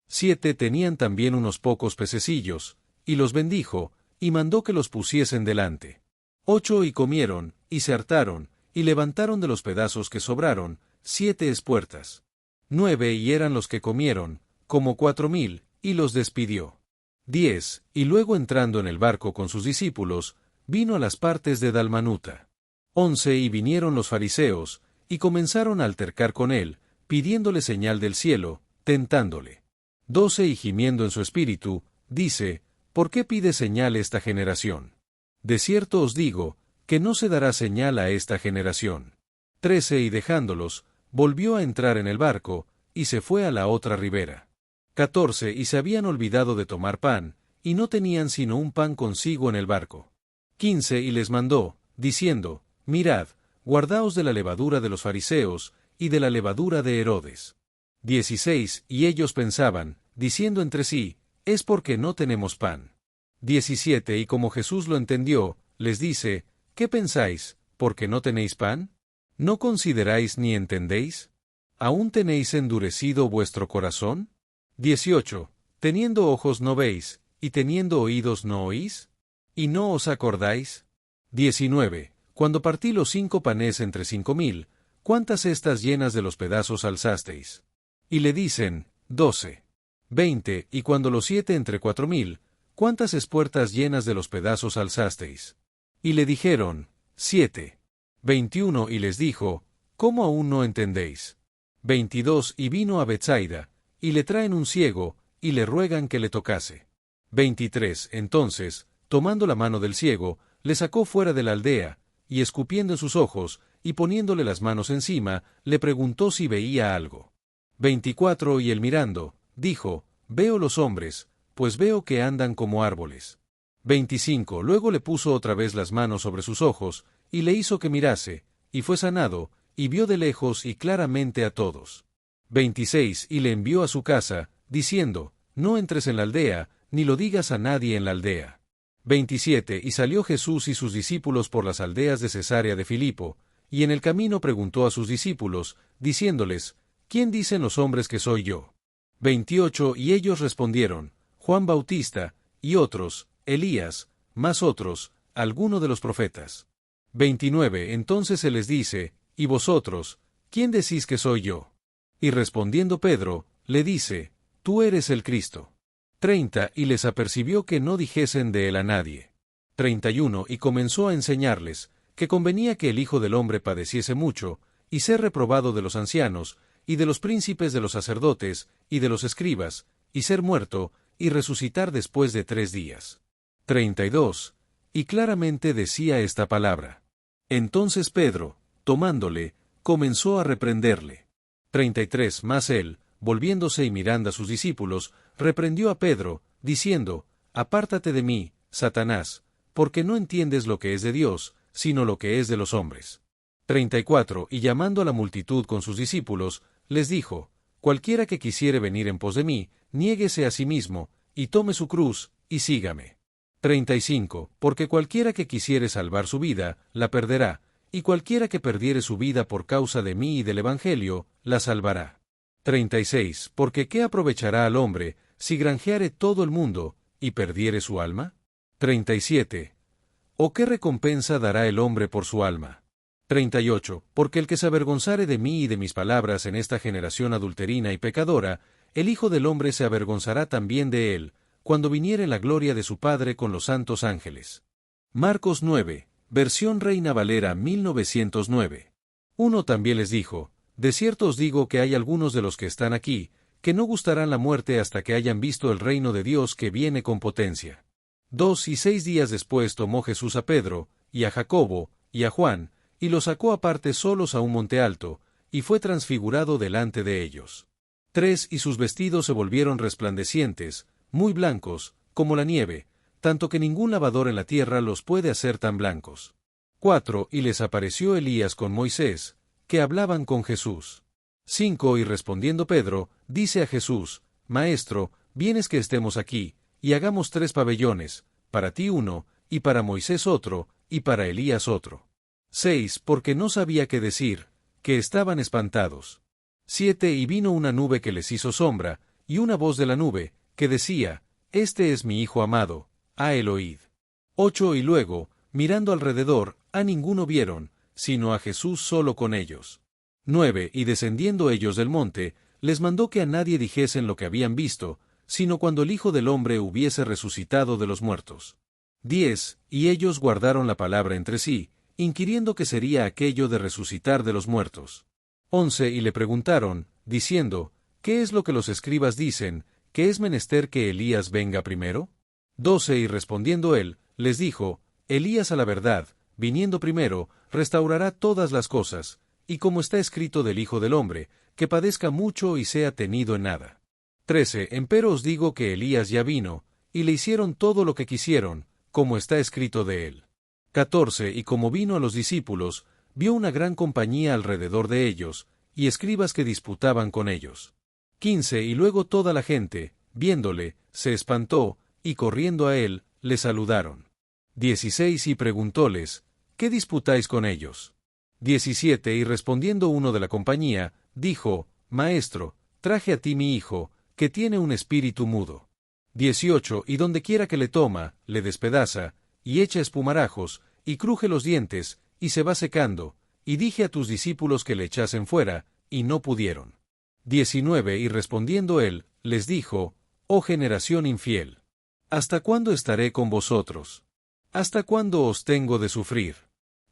7. Tenían también unos pocos pececillos, y los bendijo, y mandó que los pusiesen delante. 8. Y comieron, y se hartaron, y levantaron de los pedazos que sobraron, 7 espuertas. 9. Y eran los que comieron, como 4,000, y los despidió. 10. Y luego entrando en el barco con sus discípulos, vino a las partes de Dalmanuta. 11. Y vinieron los fariseos, y comenzaron a altercar con él, pidiéndole señal del cielo, tentándole. 12. Y gimiendo en su espíritu, dice, ¿por qué pide señal esta generación? De cierto os digo, que no se dará señal a esta generación. 13. Y dejándolos, volvió a entrar en el barco, y se fue a la otra ribera. 14. Y se habían olvidado de tomar pan, y no tenían sino un pan consigo en el barco. 15. Y les mandó, diciendo, mirad, guardaos de la levadura de los fariseos, y de la levadura de Herodes. 16. Y ellos pensaban, diciendo entre sí, es porque no tenemos pan. 17. Y como Jesús lo entendió, les dice, ¿qué pensáis, porque no tenéis pan? ¿No consideráis ni entendéis? ¿Aún tenéis endurecido vuestro corazón? 18. ¿Teniendo ojos no veis, y teniendo oídos no oís? ¿Y no os acordáis? 19. Cuando partí los 5 panes entre 5,000, ¿cuántas cestas llenas de los pedazos alzasteis? Y le dicen, 12. 20. Y cuando los 7 entre 4,000, ¿cuántas espuertas llenas de los pedazos alzasteis? Y le dijeron, 7. 21. Y les dijo, ¿cómo aún no entendéis? 22. Y vino a Betsaida, y le traen un ciego, y le ruegan que le tocase. 23. Entonces, tomando la mano del ciego, le sacó fuera de la aldea, y escupiendo en sus ojos, y poniéndole las manos encima, le preguntó si veía algo. 24. Y él mirando, dijo, veo los hombres, pues veo que andan como árboles. 25. Luego le puso otra vez las manos sobre sus ojos, y le hizo que mirase, y fue sanado, y vio de lejos y claramente a todos. 26. Y le envió a su casa, diciendo, no entres en la aldea, ni lo digas a nadie en la aldea. 27. Y salió Jesús y sus discípulos por las aldeas de Cesarea de Filipo, y en el camino preguntó a sus discípulos, diciéndoles, ¿quién dicen los hombres que soy yo? 28. Y ellos respondieron, Juan Bautista, y otros, Elías, más otros, alguno de los profetas. 29. Entonces se les dice, ¿y vosotros, quién decís que soy yo? Y respondiendo Pedro, le dice, tú eres el Cristo. 30. Y les apercibió que no dijesen de él a nadie. 31. Y comenzó a enseñarles, que convenía que el Hijo del Hombre padeciese mucho, y ser reprobado de los ancianos, y de los príncipes de los sacerdotes, y de los escribas, y ser muerto, y resucitar después de 3 días. 32. Y claramente decía esta palabra. Entonces Pedro, tomándole, comenzó a reprenderle. 33. Mas él, volviéndose y mirando a sus discípulos, reprendió a Pedro, diciendo, apártate de mí, Satanás, porque no entiendes lo que es de Dios, sino lo que es de los hombres. 34. Y llamando a la multitud con sus discípulos, les dijo, cualquiera que quisiere venir en pos de mí, niéguese a sí mismo, y tome su cruz, y sígame. 35. Porque cualquiera que quisiere salvar su vida, la perderá, y cualquiera que perdiere su vida por causa de mí y del Evangelio, la salvará. 36. Porque ¿qué aprovechará al hombre, si granjeare todo el mundo, y perdiere su alma? 37. ¿O qué recompensa dará el hombre por su alma? 38. Porque el que se avergonzare de mí y de mis palabras en esta generación adulterina y pecadora, el Hijo del Hombre se avergonzará también de él, cuando viniere la gloria de su Padre con los santos ángeles. Marcos 9, versión Reina Valera 1909. 1. También les dijo, de cierto os digo que hay algunos de los que están aquí, que no gustarán la muerte hasta que hayan visto el reino de Dios que viene con potencia. 2. Y 6 días después tomó Jesús a Pedro, y a Jacobo, y a Juan, y los sacó aparte solos a un monte alto, y fue transfigurado delante de ellos. 3. Y sus vestidos se volvieron resplandecientes, muy blancos, como la nieve, tanto que ningún lavador en la tierra los puede hacer tan blancos. 4. Y les apareció Elías con Moisés, que hablaban con Jesús. 5. Y respondiendo Pedro, dice a Jesús, Maestro, vienes que estemos aquí, y hagamos 3 pabellones, para ti uno, y para Moisés otro, y para Elías otro. 6. Porque no sabía qué decir, que estaban espantados. 7. Y vino una nube que les hizo sombra, y una voz de la nube, que decía, Este es mi Hijo amado, a él oíd. 8. Y luego, mirando alrededor, a ninguno vieron, sino a Jesús solo con ellos. 9. Y descendiendo ellos del monte, les mandó que a nadie dijesen lo que habían visto, sino cuando el Hijo del Hombre hubiese resucitado de los muertos. 10. Y ellos guardaron la palabra entre sí, inquiriendo qué sería aquello de resucitar de los muertos. 11. Y le preguntaron, diciendo, ¿qué es lo que los escribas dicen, que es menester que Elías venga primero? 12. Y respondiendo él, les dijo, Elías a la verdad, viniendo primero, restaurará todas las cosas, y como está escrito del Hijo del Hombre, que padezca mucho y sea tenido en nada. 13. Empero os digo que Elías ya vino, y le hicieron todo lo que quisieron, como está escrito de él. 14. Y como vino a los discípulos, vio una gran compañía alrededor de ellos, y escribas que disputaban con ellos. 15. Y luego toda la gente, viéndole, se espantó, y corriendo a él, le saludaron. 16. Y preguntóles, ¿qué disputáis con ellos? 17. Y respondiendo uno de la compañía, dijo, Maestro, traje a ti mi hijo, que tiene un espíritu mudo. 18. Y dondequiera que le toma, le despedaza, y echa espumarajos, y cruje los dientes, y se va secando, y dije a tus discípulos que le echasen fuera, y no pudieron. 19. Y respondiendo él, les dijo, Oh generación infiel, ¿hasta cuándo estaré con vosotros? ¿Hasta cuándo os tengo de sufrir?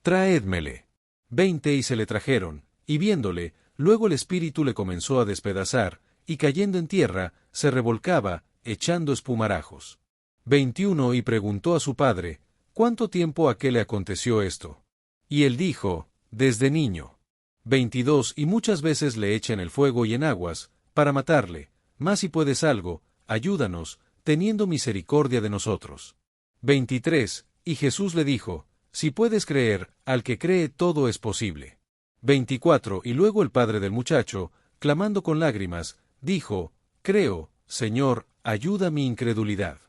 Traédmele. 20. Y se le trajeron, y viéndole, luego el espíritu le comenzó a despedazar, y cayendo en tierra, se revolcaba, echando espumarajos. 21. Y preguntó a su padre, ¿cuánto tiempo a qué le aconteció esto? Y él dijo, desde niño. 22. Y muchas veces le echa en el fuego y en aguas, para matarle, mas si puedes algo, ayúdanos, teniendo misericordia de nosotros. 23. Y Jesús le dijo, si puedes creer, al que cree todo es posible. 24. Y luego el padre del muchacho, clamando con lágrimas, dijo, creo, Señor, ayuda mi incredulidad.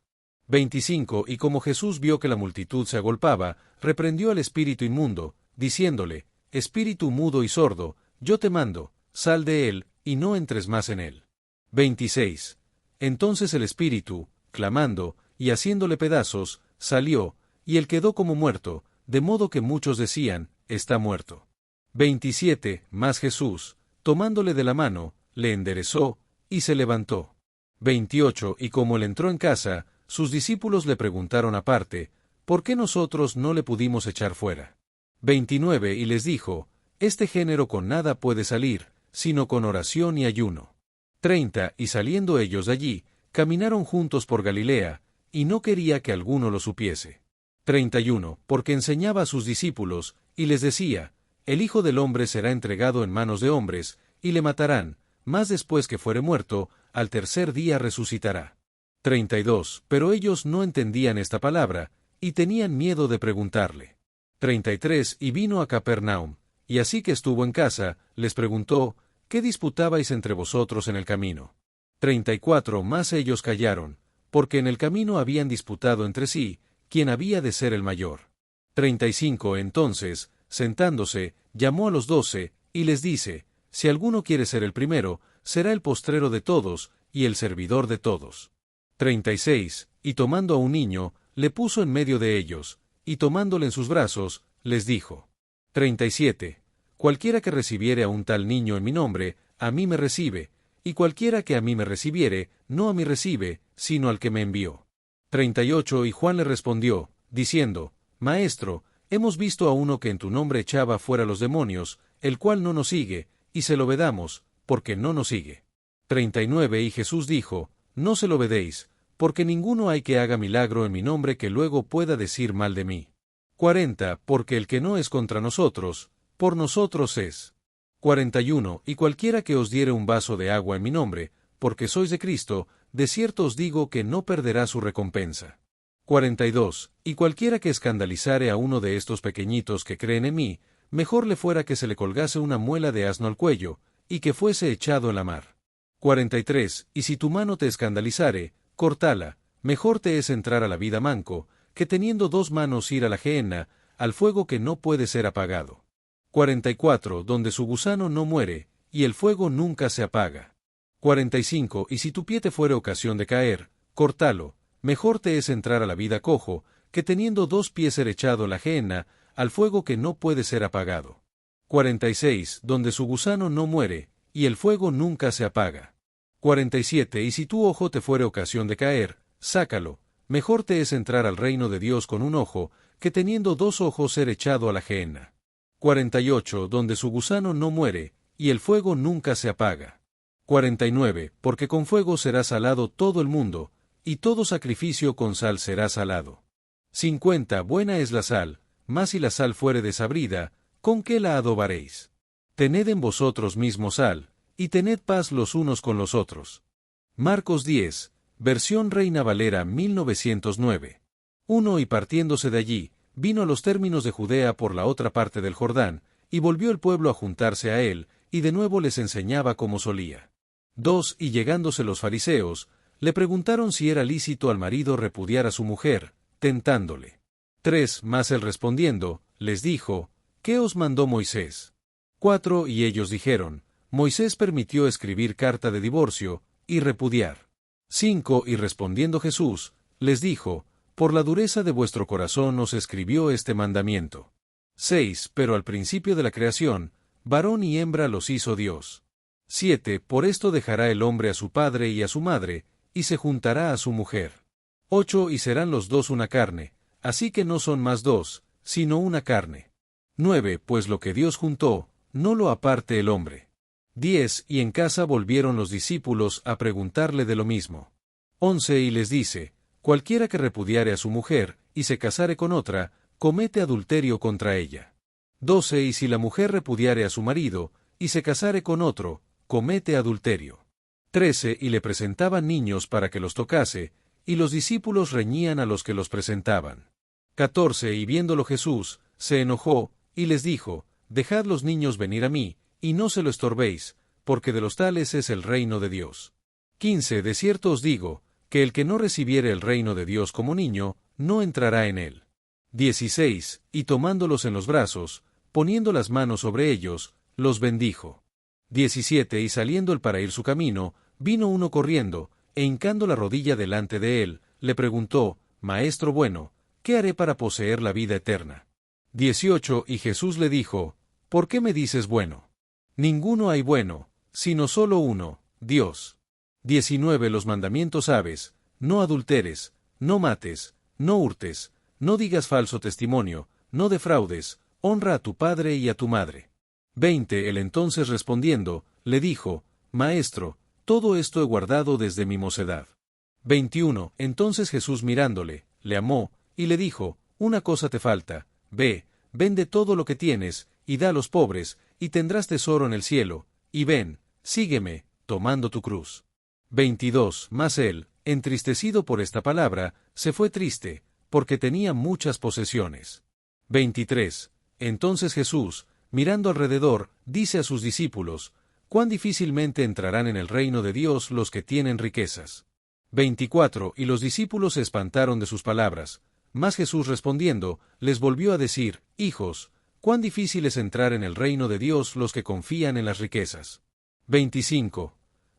25. Y como Jesús vio que la multitud se agolpaba, reprendió al espíritu inmundo, diciéndole, espíritu mudo y sordo, yo te mando, sal de él, y no entres más en él. 26. Entonces el espíritu, clamando, y haciéndole pedazos, salió, y él quedó como muerto, de modo que muchos decían, está muerto. 27. Mas Jesús, tomándole de la mano, le enderezó, y se levantó. 28. Y como él entró en casa, sus discípulos le preguntaron aparte, ¿por qué nosotros no le pudimos echar fuera? 29. Y les dijo, este género con nada puede salir, sino con oración y ayuno. 30. Y saliendo ellos de allí, caminaron juntos por Galilea, y no quería que alguno lo supiese. 31. Porque enseñaba a sus discípulos, y les decía, el Hijo del Hombre será entregado en manos de hombres, y le matarán, mas después que fuere muerto, al tercer día resucitará. 32. Pero ellos no entendían esta palabra, y tenían miedo de preguntarle. 33. Y vino a Capernaum, y así que estuvo en casa, les preguntó, ¿qué disputabais entre vosotros en el camino? 34. Mas ellos callaron, porque en el camino habían disputado entre sí, quién había de ser el mayor. 35. Entonces, sentándose, llamó a los 12, y les dice, si alguno quiere ser el primero, será el postrero de todos, y el servidor de todos. 36. Y tomando a un niño, le puso en medio de ellos, y tomándole en sus brazos, les dijo. 37. Cualquiera que recibiere a un tal niño en mi nombre, a mí me recibe, y cualquiera que a mí me recibiere, no a mí recibe, sino al que me envió. 38. Y Juan le respondió, diciendo, Maestro, hemos visto a uno que en tu nombre echaba fuera los demonios, el cual no nos sigue, y se lo vedamos, porque no nos sigue. 39. Y Jesús dijo, no se lo vedéis, porque ninguno hay que haga milagro en mi nombre que luego pueda decir mal de mí. 40. Porque el que no es contra nosotros, por nosotros es. 41. Y cualquiera que os diere un vaso de agua en mi nombre, porque sois de Cristo, de cierto os digo que no perderá su recompensa. 42. Y cualquiera que escandalizare a uno de estos pequeñitos que creen en mí, mejor le fuera que se le colgase una muela de asno al cuello, y que fuese echado en la mar. 43. Y si tu mano te escandalizare, cortala, mejor te es entrar a la vida manco, que teniendo dos manos ir a la gehenna, al fuego que no puede ser apagado. 44. Donde su gusano no muere, y el fuego nunca se apaga. 45. Y si tu pie te fuere ocasión de caer, cortalo, mejor te es entrar a la vida cojo, que teniendo dos pies ser echado en la gehenna, al fuego que no puede ser apagado. 46. Donde su gusano no muere, y el fuego nunca se apaga. 47. Y si tu ojo te fuere ocasión de caer, sácalo, mejor te es entrar al reino de Dios con un ojo, que teniendo dos ojos ser echado a la gehenna. 48. Donde su gusano no muere, y el fuego nunca se apaga. 49. Porque con fuego será salado todo el mundo, y todo sacrificio con sal será salado. 50. Buena es la sal, mas si la sal fuere desabrida, ¿con qué la adobaréis? Tened en vosotros mismos sal, y tened paz los unos con los otros. Marcos 10, versión Reina Valera 1909. 1. Y partiéndose de allí, vino a los términos de Judea por la otra parte del Jordán, y volvió el pueblo a juntarse a él, y de nuevo les enseñaba como solía. 2. Y llegándose los fariseos, le preguntaron si era lícito al marido repudiar a su mujer, tentándole. 3. Mas él respondiendo, les dijo, ¿qué os mandó Moisés? 4. Y ellos dijeron, Moisés permitió escribir carta de divorcio, y repudiar. 5. Y respondiendo Jesús, les dijo, por la dureza de vuestro corazón os escribió este mandamiento. 6. Pero al principio de la creación, varón y hembra los hizo Dios. 7. Por esto dejará el hombre a su padre y a su madre, y se juntará a su mujer. 8. Y serán los dos una carne, así que no son más dos, sino una carne. 9. Pues lo que Dios juntó, no lo aparte el hombre. 10. Y en casa volvieron los discípulos a preguntarle de lo mismo. 11. Y les dice, cualquiera que repudiare a su mujer, y se casare con otra, comete adulterio contra ella. 12. Y si la mujer repudiare a su marido, y se casare con otro, comete adulterio. 13. Y le presentaban niños para que los tocase, y los discípulos reñían a los que los presentaban. 14. Y viéndolo Jesús, se enojó, y les dijo, dejad los niños venir a mí, y no se lo estorbéis, porque de los tales es el reino de Dios. 15. De cierto os digo, que el que no recibiere el reino de Dios como niño, no entrará en él. 16. Y tomándolos en los brazos, poniendo las manos sobre ellos, los bendijo. 17. Y saliendo él para ir su camino, vino uno corriendo, e hincando la rodilla delante de él, le preguntó, Maestro bueno, ¿qué haré para poseer la vida eterna? 18 Y Jesús le dijo, ¿por qué me dices bueno? Ninguno hay bueno, sino solo uno, Dios. 19 Los mandamientos sabes, no adulteres, no mates, no hurtes, no digas falso testimonio, no defraudes, honra a tu padre y a tu madre. 20 Él entonces respondiendo, le dijo, Maestro, todo esto he guardado desde mi mocedad. 21 Entonces Jesús mirándole, le amó, y le dijo, una cosa te falta, ve, vende todo lo que tienes, y da a los pobres, y tendrás tesoro en el cielo, y ven, sígueme, tomando tu cruz. 22 Mas él, entristecido por esta palabra, se fue triste, porque tenía muchas posesiones. 23 Entonces Jesús, mirando alrededor, dice a sus discípulos, cuán difícilmente entrarán en el reino de Dios los que tienen riquezas. 24 Y los discípulos se espantaron de sus palabras, mas Jesús respondiendo, les volvió a decir, hijos, cuán difícil es entrar en el reino de Dios los que confían en las riquezas. 25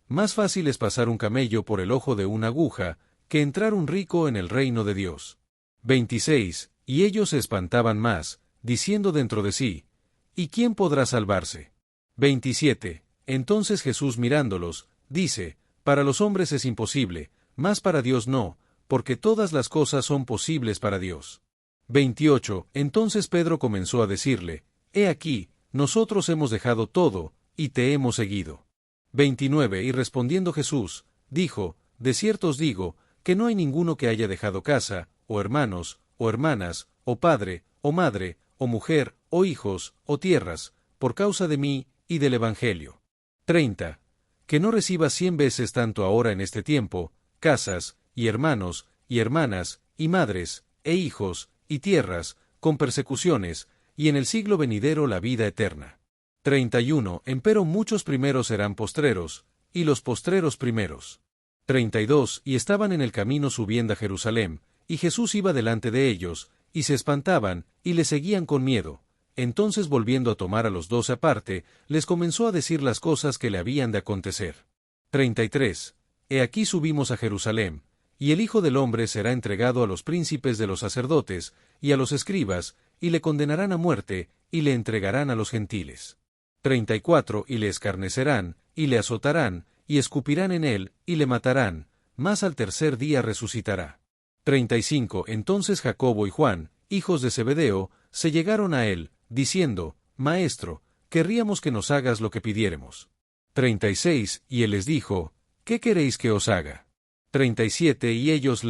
Más fácil es pasar un camello por el ojo de una aguja, que entrar un rico en el reino de Dios. 26 Y ellos se espantaban más, diciendo dentro de sí, ¿y quién podrá salvarse? 27 Entonces Jesús mirándolos, dice, para los hombres es imposible, mas para Dios no, porque todas las cosas son posibles para Dios. 28 Entonces Pedro comenzó a decirle, he aquí, nosotros hemos dejado todo, y te hemos seguido. 29 Y respondiendo Jesús, dijo, de cierto os digo, que no hay ninguno que haya dejado casa, o hermanos, o hermanas, o padre, o madre, o mujer, o hijos, o tierras, por causa de mí, y del Evangelio. 30 Que no reciba 100 veces tanto ahora en este tiempo, casas, y hermanos, y hermanas, y madres, e hijos, y tierras, con persecuciones, y en el siglo venidero la vida eterna. 31 Empero muchos primeros serán postreros, y los postreros primeros. 32 Y estaban en el camino subiendo a Jerusalén, y Jesús iba delante de ellos, y se espantaban, y le seguían con miedo. Entonces volviendo a tomar a los 12 aparte, les comenzó a decir las cosas que le habían de acontecer. 33 He aquí subimos a Jerusalén, y el Hijo del Hombre será entregado a los príncipes de los sacerdotes, y a los escribas, y le condenarán a muerte, y le entregarán a los gentiles. 34 Y le escarnecerán, y le azotarán, y escupirán en él, y le matarán, mas al tercer día resucitará. 35 Entonces Jacobo y Juan, hijos de Zebedeo, se llegaron a él, diciendo, Maestro, querríamos que nos hagas lo que pidiéremos. 36 Y él les dijo, ¿qué queréis que os haga? 37 Y ellos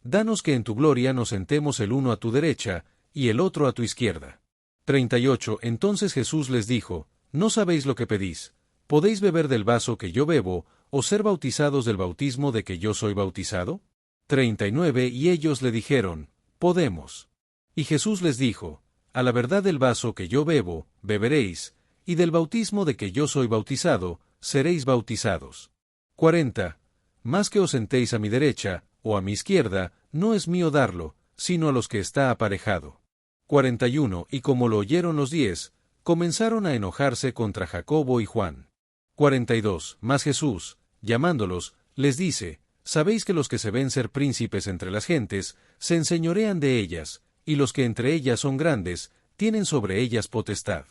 danos que en tu gloria nos sentemos el uno a tu derecha, y el otro a tu izquierda. 38 Entonces Jesús les dijo, no sabéis lo que pedís, ¿podéis beber del vaso que yo bebo, o ser bautizados del bautismo de que yo soy bautizado? 39 Y ellos le dijeron, podemos. Y Jesús les dijo, a la verdad del vaso que yo bebo, beberéis, y del bautismo de que yo soy bautizado, seréis bautizados. 40 Más que os sentéis a mi derecha, o a mi izquierda, no es mío darlo, sino a los que está aparejado. 41 Y como lo oyeron los 10, comenzaron a enojarse contra Jacobo y Juan. 42 Mas Jesús, llamándolos, les dice, sabéis que los que se ven ser príncipes entre las gentes, se enseñorean de ellas, y los que entre ellas son grandes, tienen sobre ellas potestad.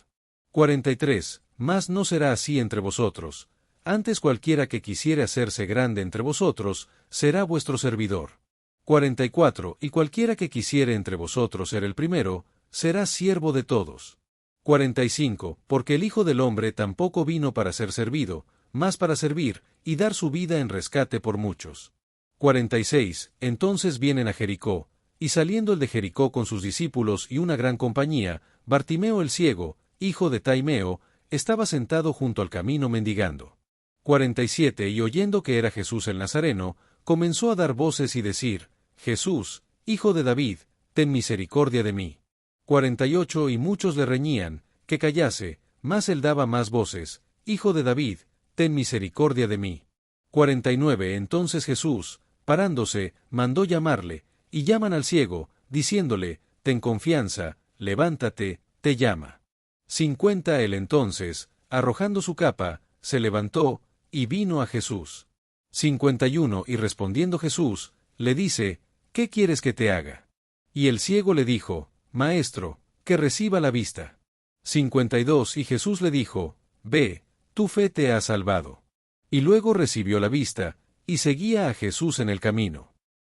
43 Mas no será así entre vosotros, antes cualquiera que quisiere hacerse grande entre vosotros, será vuestro servidor. 44 Y cualquiera que quisiere entre vosotros ser el primero, será siervo de todos. 45 Porque el Hijo del Hombre tampoco vino para ser servido, mas para servir, y dar su vida en rescate por muchos. 46 Entonces vienen a Jericó, y saliendo el de Jericó con sus discípulos y una gran compañía, Bartimeo el ciego, hijo de Taimeo, estaba sentado junto al camino mendigando. 47 Y oyendo que era Jesús el Nazareno, comenzó a dar voces y decir, Jesús, hijo de David, ten misericordia de mí. 48 Y muchos le reñían, que callase, mas él daba más voces, Hijo de David, ten misericordia de mí. 49 Entonces Jesús, parándose, mandó llamarle, y llaman al ciego, diciéndole, ten confianza, levántate, te llama. 50 Él entonces, arrojando su capa, se levantó, y vino a Jesús. 51 Y respondiendo Jesús, le dice, ¿qué quieres que te haga? Y el ciego le dijo, Maestro, que reciba la vista. 52 Y Jesús le dijo, Ve, tu fe te ha salvado. Y luego recibió la vista, y seguía a Jesús en el camino.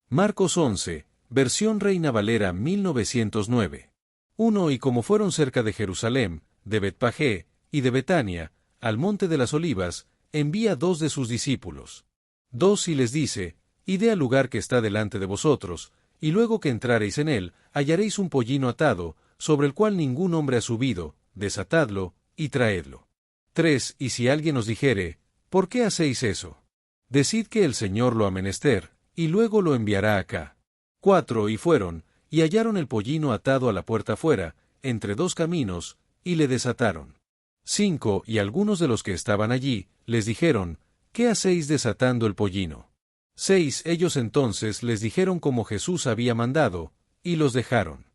Marcos 11, versión Reina Valera 1909. 1 Y como fueron cerca de Jerusalén, de Betpagé, y de Betania, al monte de las Olivas, envía 2 de sus discípulos. 2 Y les dice, Id al lugar que está delante de vosotros, y luego que entrareis en él, hallaréis un pollino atado, sobre el cual ningún hombre ha subido, desatadlo, y traedlo. 3 Y si alguien os dijere, ¿por qué hacéis eso? Decid que el Señor lo ha menester, y luego lo enviará acá. 4 Y fueron, y hallaron el pollino atado a la puerta afuera, entre 2 caminos, y le desataron. 5 Y algunos de los que estaban allí, les dijeron, ¿qué hacéis desatando el pollino? 6 Ellos entonces les dijeron como Jesús había mandado, y los dejaron.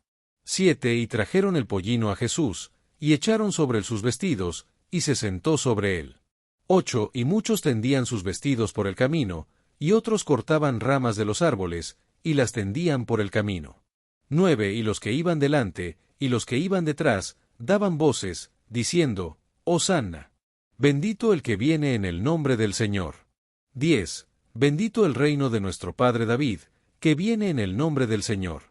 7 Y trajeron el pollino a Jesús, y echaron sobre él sus vestidos, y se sentó sobre él. 8 Y muchos tendían sus vestidos por el camino, y otros cortaban ramas de los árboles, y las tendían por el camino. 9 Y los que iban delante, y los que iban detrás, daban voces, diciendo, Hosanna. Bendito el que viene en el nombre del Señor. 10 Bendito el reino de nuestro Padre David, que viene en el nombre del Señor.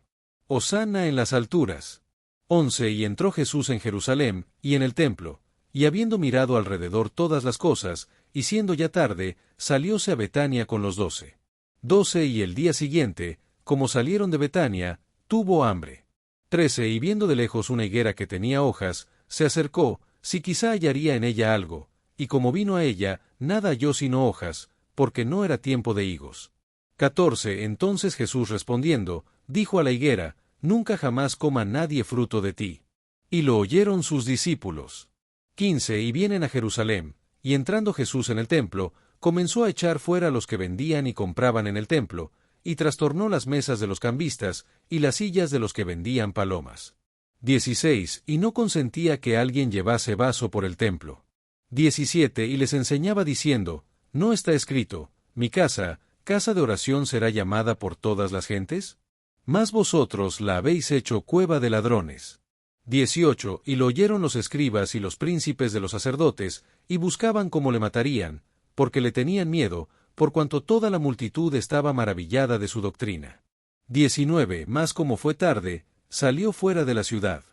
Hosanna en las alturas. 11 Y entró Jesús en Jerusalén, y en el templo, y habiendo mirado alrededor todas las cosas, y siendo ya tarde, salióse a Betania con los 12. 12 Y el día siguiente, como salieron de Betania, tuvo hambre. 13 Y viendo de lejos una higuera que tenía hojas, se acercó, si quizá hallaría en ella algo, y como vino a ella, nada halló sino hojas, porque no era tiempo de higos. 14 Entonces Jesús respondiendo, dijo a la higuera, Nunca jamás coma nadie fruto de ti. Y lo oyeron sus discípulos. 15 Y vienen a Jerusalén, y entrando Jesús en el templo, comenzó a echar fuera a los que vendían y compraban en el templo, y trastornó las mesas de los cambistas, y las sillas de los que vendían palomas. 16 Y no consentía que alguien llevase vaso por el templo. 17 Y les enseñaba diciendo, ¿no está escrito, mi casa, casa de oración será llamada por todas las gentes? Mas vosotros la habéis hecho cueva de ladrones. 18 Y lo oyeron los escribas y los príncipes de los sacerdotes, y buscaban cómo le matarían, porque le tenían miedo, por cuanto toda la multitud estaba maravillada de su doctrina. 19 Mas como fue tarde, salió fuera de la ciudad.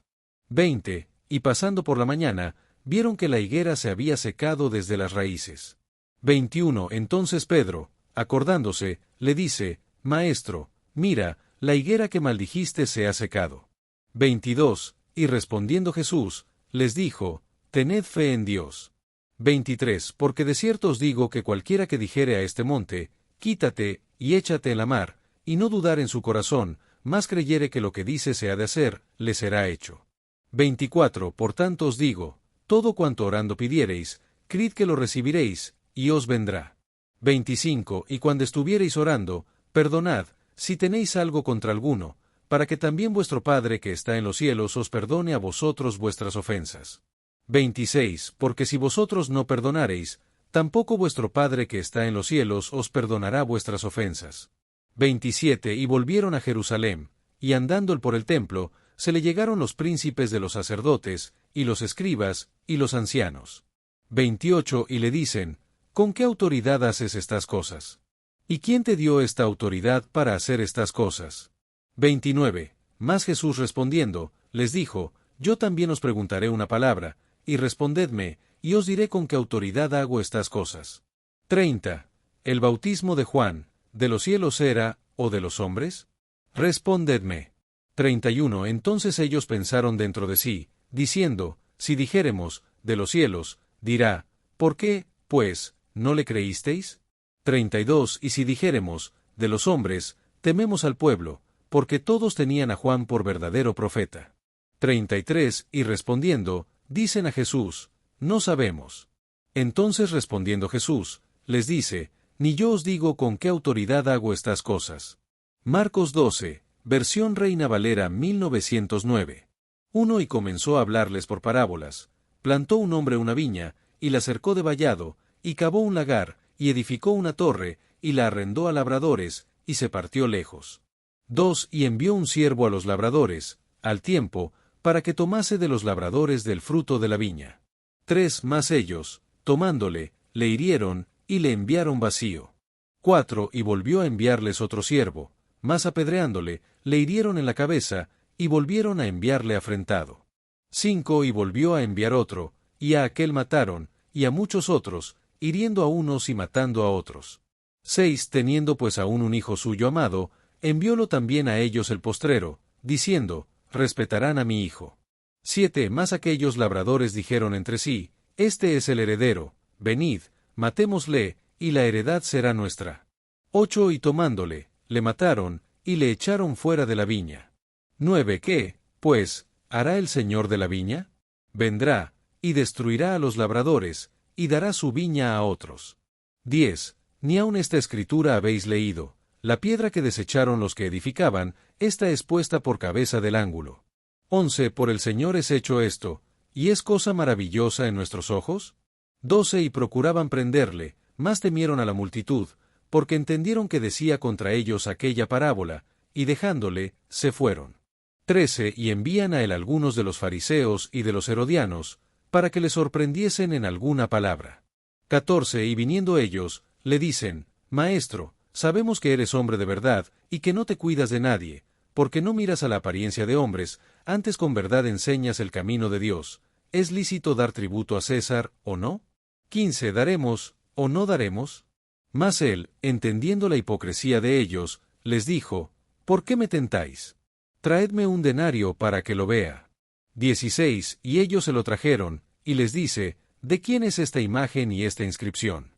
20 Y pasando por la mañana, vieron que la higuera se había secado desde las raíces. 21 Entonces Pedro, acordándose, le dice, Maestro, mira, la higuera que maldijiste se ha secado. 22 Y respondiendo Jesús, les dijo, Tened fe en Dios. 23 Porque de cierto os digo que cualquiera que dijere a este monte, Quítate, y échate en la mar, y no dudar en su corazón, mas creyere que lo que dice se ha de hacer, le será hecho. 24 Por tanto os digo, todo cuanto orando pidiereis, creed que lo recibiréis, y os vendrá. 25 Y cuando estuviereis orando, perdonad, si tenéis algo contra alguno, para que también vuestro Padre que está en los cielos os perdone a vosotros vuestras ofensas. 26 Porque si vosotros no perdonareis, tampoco vuestro Padre que está en los cielos os perdonará vuestras ofensas. 27 Y volvieron a Jerusalén, y andando por el templo, se le llegaron los príncipes de los sacerdotes, y los escribas, y los ancianos. 28 Y le dicen, ¿con qué autoridad haces estas cosas? ¿Y quién te dio esta autoridad para hacer estas cosas? 29 Mas Jesús respondiendo, les dijo, Yo también os preguntaré una palabra, y respondedme, y os diré con qué autoridad hago estas cosas. 30 ¿El bautismo de Juan, de los cielos era, o de los hombres? Respondedme. 31 Entonces ellos pensaron dentro de sí, diciendo, si dijéremos, de los cielos, dirá, ¿por qué, pues, no le creísteis? 32 Y si dijéremos, de los hombres, tememos al pueblo, porque todos tenían a Juan por verdadero profeta. 33 Y respondiendo, dicen a Jesús, no sabemos. Entonces respondiendo Jesús, les dice, ni yo os digo con qué autoridad hago estas cosas. Marcos 12, versión Reina Valera 1909. 1 Y comenzó a hablarles por parábolas. Plantó un hombre una viña, y la cercó de vallado, y cavó un lagar, y edificó una torre, y la arrendó a labradores, y se partió lejos. 2. Y envió un siervo a los labradores, al tiempo, para que tomase de los labradores del fruto de la viña. 3. Mas ellos, tomándole, le hirieron, y le enviaron vacío. 4. Y volvió a enviarles otro siervo, mas apedreándole, le hirieron en la cabeza, y volvieron a enviarle afrentado. 5. Y volvió a enviar otro, y a aquel mataron, y a muchos otros, hiriendo a unos y matando a otros. 6. Teniendo pues aún un hijo suyo amado, enviólo también a ellos el postrero, diciendo, respetarán a mi hijo. 7. Mas aquellos labradores dijeron entre sí, este es el heredero, venid, matémosle, y la heredad será nuestra. 8. Y tomándole, le mataron, y le echaron fuera de la viña. 9. ¿Qué, pues, hará el señor de la viña? Vendrá, y destruirá a los labradores, y dará su viña a otros. 10. Ni aun esta escritura habéis leído, la piedra que desecharon los que edificaban, esta es puesta por cabeza del ángulo. 11. Por el Señor es hecho esto, ¿y es cosa maravillosa en nuestros ojos? 12. Y procuraban prenderle, mas temieron a la multitud, porque entendieron que decía contra ellos aquella parábola, y dejándole, se fueron. 13. Y envían a él algunos de los fariseos y de los herodianos, para que le sorprendiesen en alguna palabra. 14. Y viniendo ellos, le dicen, Maestro, sabemos que eres hombre de verdad, y que no te cuidas de nadie, porque no miras a la apariencia de hombres, antes con verdad enseñas el camino de Dios. ¿Es lícito dar tributo a César, o no? 15. ¿Daremos, o no daremos? Mas él, entendiendo la hipocresía de ellos, les dijo, ¿por qué me tentáis? Traedme un denario para que lo vea. 16. Y ellos se lo trajeron, y les dice, ¿de quién es esta imagen y esta inscripción?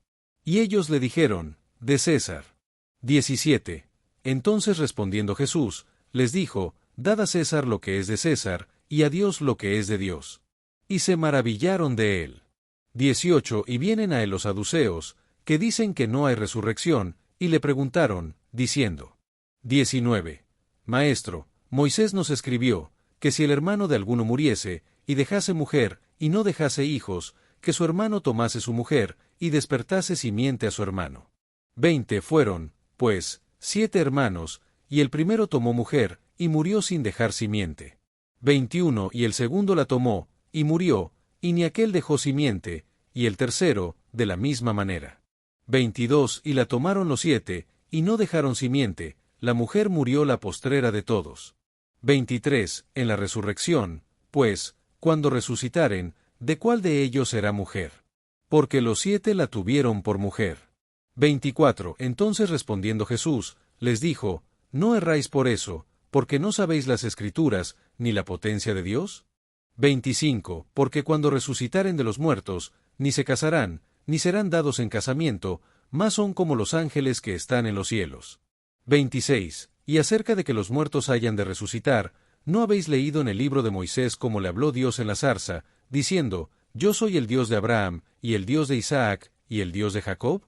Y ellos le dijeron, de César. 17. Entonces respondiendo Jesús, les dijo, dad a César lo que es de César, y a Dios lo que es de Dios. Y se maravillaron de él. 18. Y vienen a él los saduceos, que dicen que no hay resurrección, y le preguntaron, diciendo. 19. Maestro, Moisés nos escribió, que si el hermano de alguno muriese, y dejase mujer, y no dejase hijos, que su hermano tomase su mujer, y despertase simiente a su hermano. 20. Fueron, pues, 7 hermanos, y el primero tomó mujer, y murió sin dejar simiente. 21. Y el segundo la tomó, y murió, y ni aquel dejó simiente, y el tercero, de la misma manera. 22. Y la tomaron los 7, y no dejaron simiente, la mujer murió la postrera de todos. 23. En la resurrección, pues, cuando resucitaren, ¿de cuál de ellos será mujer? Porque los 7 la tuvieron por mujer. 24. Entonces respondiendo Jesús, les dijo, ¿no erráis por eso, porque no sabéis las Escrituras, ni la potencia de Dios? 25. Porque cuando resucitaren de los muertos, ni se casarán, ni serán dados en casamiento, mas son como los ángeles que están en los cielos. 26. Y acerca de que los muertos hayan de resucitar, ¿no habéis leído en el libro de Moisés cómo le habló Dios en la zarza, diciendo, yo soy el Dios de Abraham, y el Dios de Isaac, y el Dios de Jacob?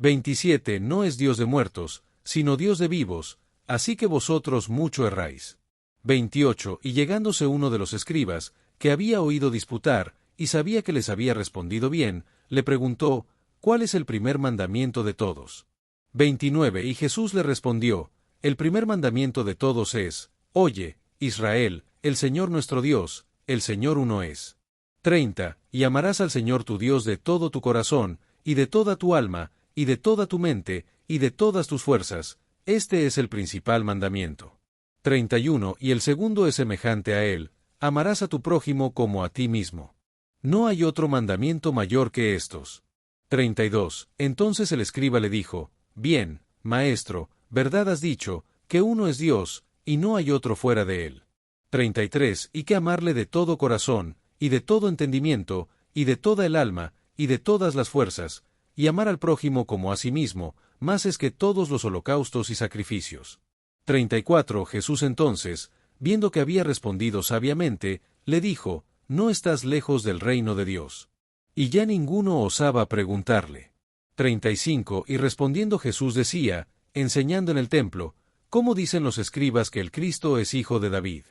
27. No es Dios de muertos, sino Dios de vivos, así que vosotros mucho erráis. 28. Y llegándose uno de los escribas, que había oído disputar, y sabía que les había respondido bien, le preguntó, ¿cuál es el primer mandamiento de todos? 29. Y Jesús le respondió, el primer mandamiento de todos es, oye, Israel, el Señor nuestro Dios, el Señor uno es. 30. Y amarás al Señor tu Dios de todo tu corazón, y de toda tu alma, y de toda tu mente, y de todas tus fuerzas, este es el principal mandamiento. 31. Y el segundo es semejante a él, amarás a tu prójimo como a ti mismo. No hay otro mandamiento mayor que estos. 32. Entonces el escriba le dijo, bien, maestro, verdad has dicho, que uno es Dios, y no hay otro fuera de él. 33. Y que amarle de todo corazón, y de todo entendimiento, y de toda el alma, y de todas las fuerzas, y amar al prójimo como a sí mismo, más es que todos los holocaustos y sacrificios. 34. Jesús entonces, viendo que había respondido sabiamente, le dijo, no estás lejos del reino de Dios. Y ya ninguno osaba preguntarle. 35. Y respondiendo Jesús decía, enseñando en el templo, ¿cómo dicen los escribas que el Cristo es hijo de David?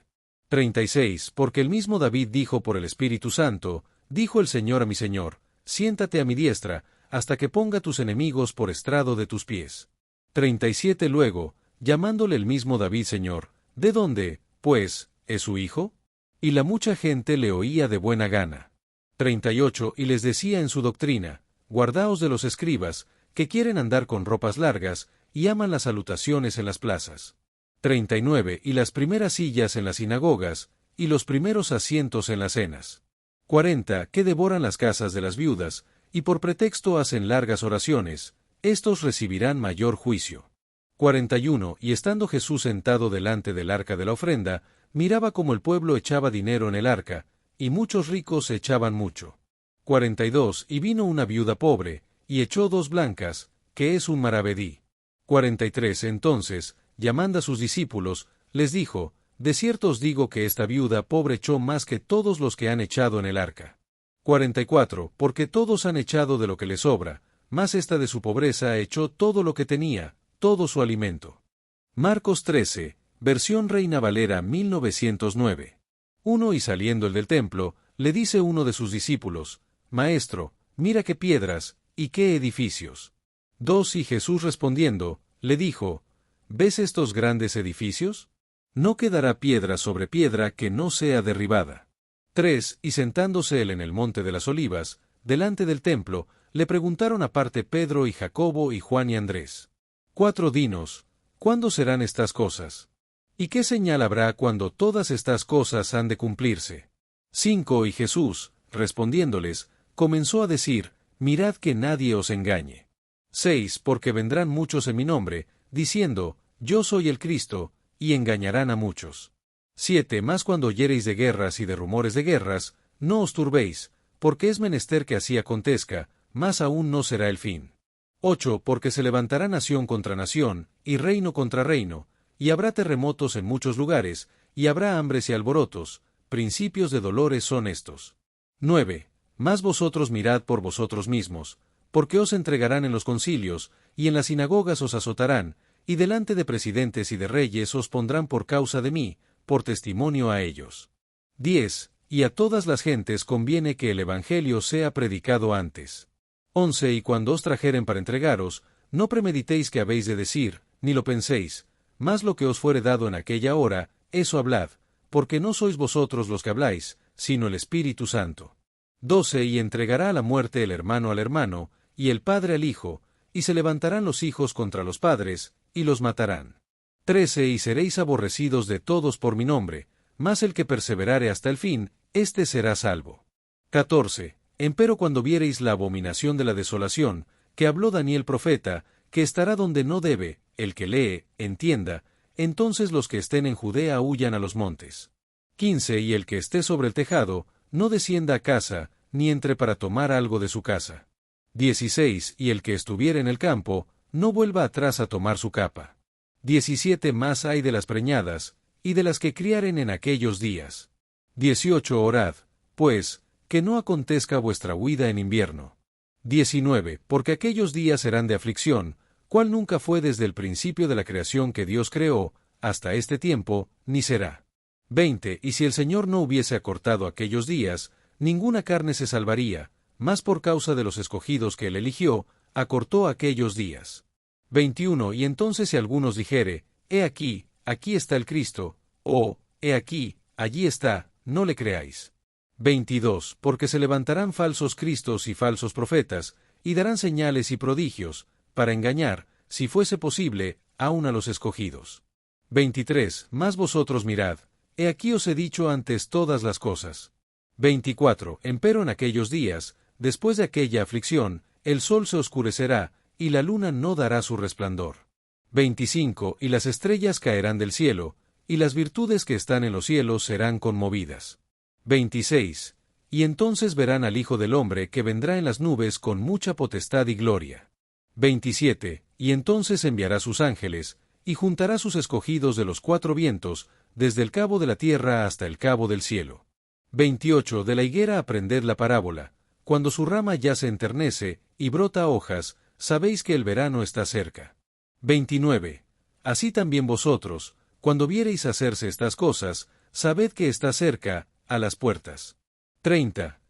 36. Porque el mismo David dijo por el Espíritu Santo, dijo el Señor a mi Señor, siéntate a mi diestra, hasta que ponga tus enemigos por estrado de tus pies. 37 Luego, llamándole el mismo David Señor, ¿de dónde, pues, es su hijo? Y la mucha gente le oía de buena gana. 38 Y les decía en su doctrina, guardaos de los escribas, que quieren andar con ropas largas, y aman las salutaciones en las plazas. 39 Y las primeras sillas en las sinagogas, y los primeros asientos en las cenas. 40 Que devoran las casas de las viudas, y por pretexto hacen largas oraciones, estos recibirán mayor juicio. 41 Y estando Jesús sentado delante del arca de la ofrenda, miraba como el pueblo echaba dinero en el arca, y muchos ricos echaban mucho. 42 Y vino una viuda pobre, y echó 2 blancas, que es un maravedí. 43 Entonces, llamando a sus discípulos, les dijo, de cierto os digo que esta viuda pobre echó más que todos los que han echado en el arca. 44 Porque todos han echado de lo que les sobra, mas esta de su pobreza echó todo lo que tenía, todo su alimento. Marcos 13, versión Reina Valera 1909. 1 Y saliendo el del templo, le dice uno de sus discípulos, Maestro, mira qué piedras, y qué edificios. 2 Y Jesús respondiendo, le dijo, ¿ves estos grandes edificios? No quedará piedra sobre piedra que no sea derribada. 3 Y sentándose él en el monte de las Olivas, delante del templo, le preguntaron aparte Pedro y Jacobo y Juan y Andrés. 4 Dinos, ¿cuándo serán estas cosas? ¿Y qué señal habrá cuando todas estas cosas han de cumplirse? 5 Y Jesús, respondiéndoles, comenzó a decir, mirad que nadie os engañe. 6 Porque vendrán muchos en mi nombre, diciendo, yo soy el Cristo, y engañarán a muchos. 7 Mas cuando oyereis de guerras y de rumores de guerras, no os turbéis, porque es menester que así acontezca, mas aún no será el fin. 8 Porque se levantará nación contra nación, y reino contra reino, y habrá terremotos en muchos lugares, y habrá hambres y alborotos, principios de dolores son estos. 9 Mas vosotros mirad por vosotros mismos, porque os entregarán en los concilios, y en las sinagogas os azotarán, y delante de presidentes y de reyes os pondrán por causa de mí, por testimonio a ellos. 10 Y a todas las gentes conviene que el evangelio sea predicado antes. 11 Y cuando os trajeren para entregaros, no premeditéis que habéis de decir, ni lo penséis, mas lo que os fuere dado en aquella hora, eso hablad, porque no sois vosotros los que habláis, sino el Espíritu Santo. 12 Y entregará a la muerte el hermano al hermano, y el padre al hijo, y se levantarán los hijos contra los padres, y los matarán. 13 Y seréis aborrecidos de todos por mi nombre, mas el que perseverare hasta el fin, éste será salvo. 14 Empero cuando viereis la abominación de la desolación, que habló Daniel profeta, que estará donde no debe, el que lee, entienda, entonces los que estén en Judea huyan a los montes. 15 Y el que esté sobre el tejado, no descienda a casa, ni entre para tomar algo de su casa. 16 Y el que estuviere en el campo, no vuelva atrás a tomar su capa. 17 Más hay de las preñadas, y de las que criaren en aquellos días. 18 Orad, pues, que no acontezca vuestra huida en invierno. 19 Porque aquellos días serán de aflicción, cual nunca fue desde el principio de la creación que Dios creó, hasta este tiempo, ni será. 20 Y si el Señor no hubiese acortado aquellos días, ninguna carne se salvaría, mas por causa de los escogidos que él eligió, acortó aquellos días. 21 Y entonces si algunos dijere, he aquí está el Cristo, o, he aquí, allí está, no le creáis. 22 Porque se levantarán falsos cristos y falsos profetas, y darán señales y prodigios, para engañar, si fuese posible, aun a los escogidos. 23 Mas vosotros mirad, he aquí os he dicho antes todas las cosas. 24 Empero en aquellos días, después de aquella aflicción, el sol se oscurecerá, y la luna no dará su resplandor. 25 Y las estrellas caerán del cielo, y las virtudes que están en los cielos serán conmovidas. 26 Y entonces verán al Hijo del Hombre que vendrá en las nubes con mucha potestad y gloria. 27 Y entonces enviará sus ángeles, y juntará sus escogidos de los 4 vientos, desde el cabo de la tierra hasta el cabo del cielo. 28 De la higuera aprended la parábola, cuando su rama ya se enternece, y brota hojas, sabéis que el verano está cerca. 29 Así también vosotros, cuando viereis hacerse estas cosas, sabed que está cerca, a las puertas. 30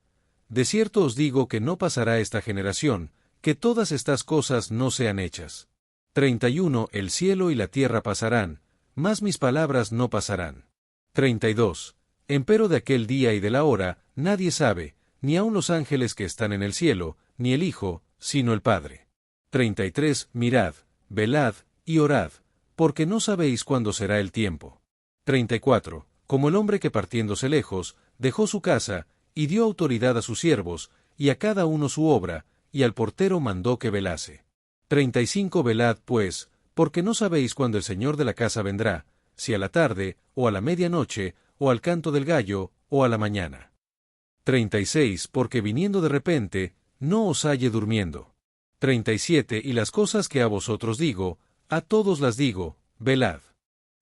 De cierto os digo que no pasará esta generación, que todas estas cosas no sean hechas. 31 El cielo y la tierra pasarán, mas mis palabras no pasarán. 32 Empero de aquel día y de la hora, nadie sabe, ni aun los ángeles que están en el cielo, ni el Hijo, sino el Padre. 33 Mirad, velad, y orad, porque no sabéis cuándo será el tiempo. 34 Como el hombre que partiéndose lejos, dejó su casa, y dio autoridad a sus siervos, y a cada uno su obra, y al portero mandó que velase. 35 Velad, pues, porque no sabéis cuándo el Señor de la casa vendrá, si a la tarde, o a la medianoche, o al canto del gallo, o a la mañana. 36 Porque viniendo de repente, no os halle durmiendo. 37 Y las cosas que a vosotros digo, a todos las digo, velad.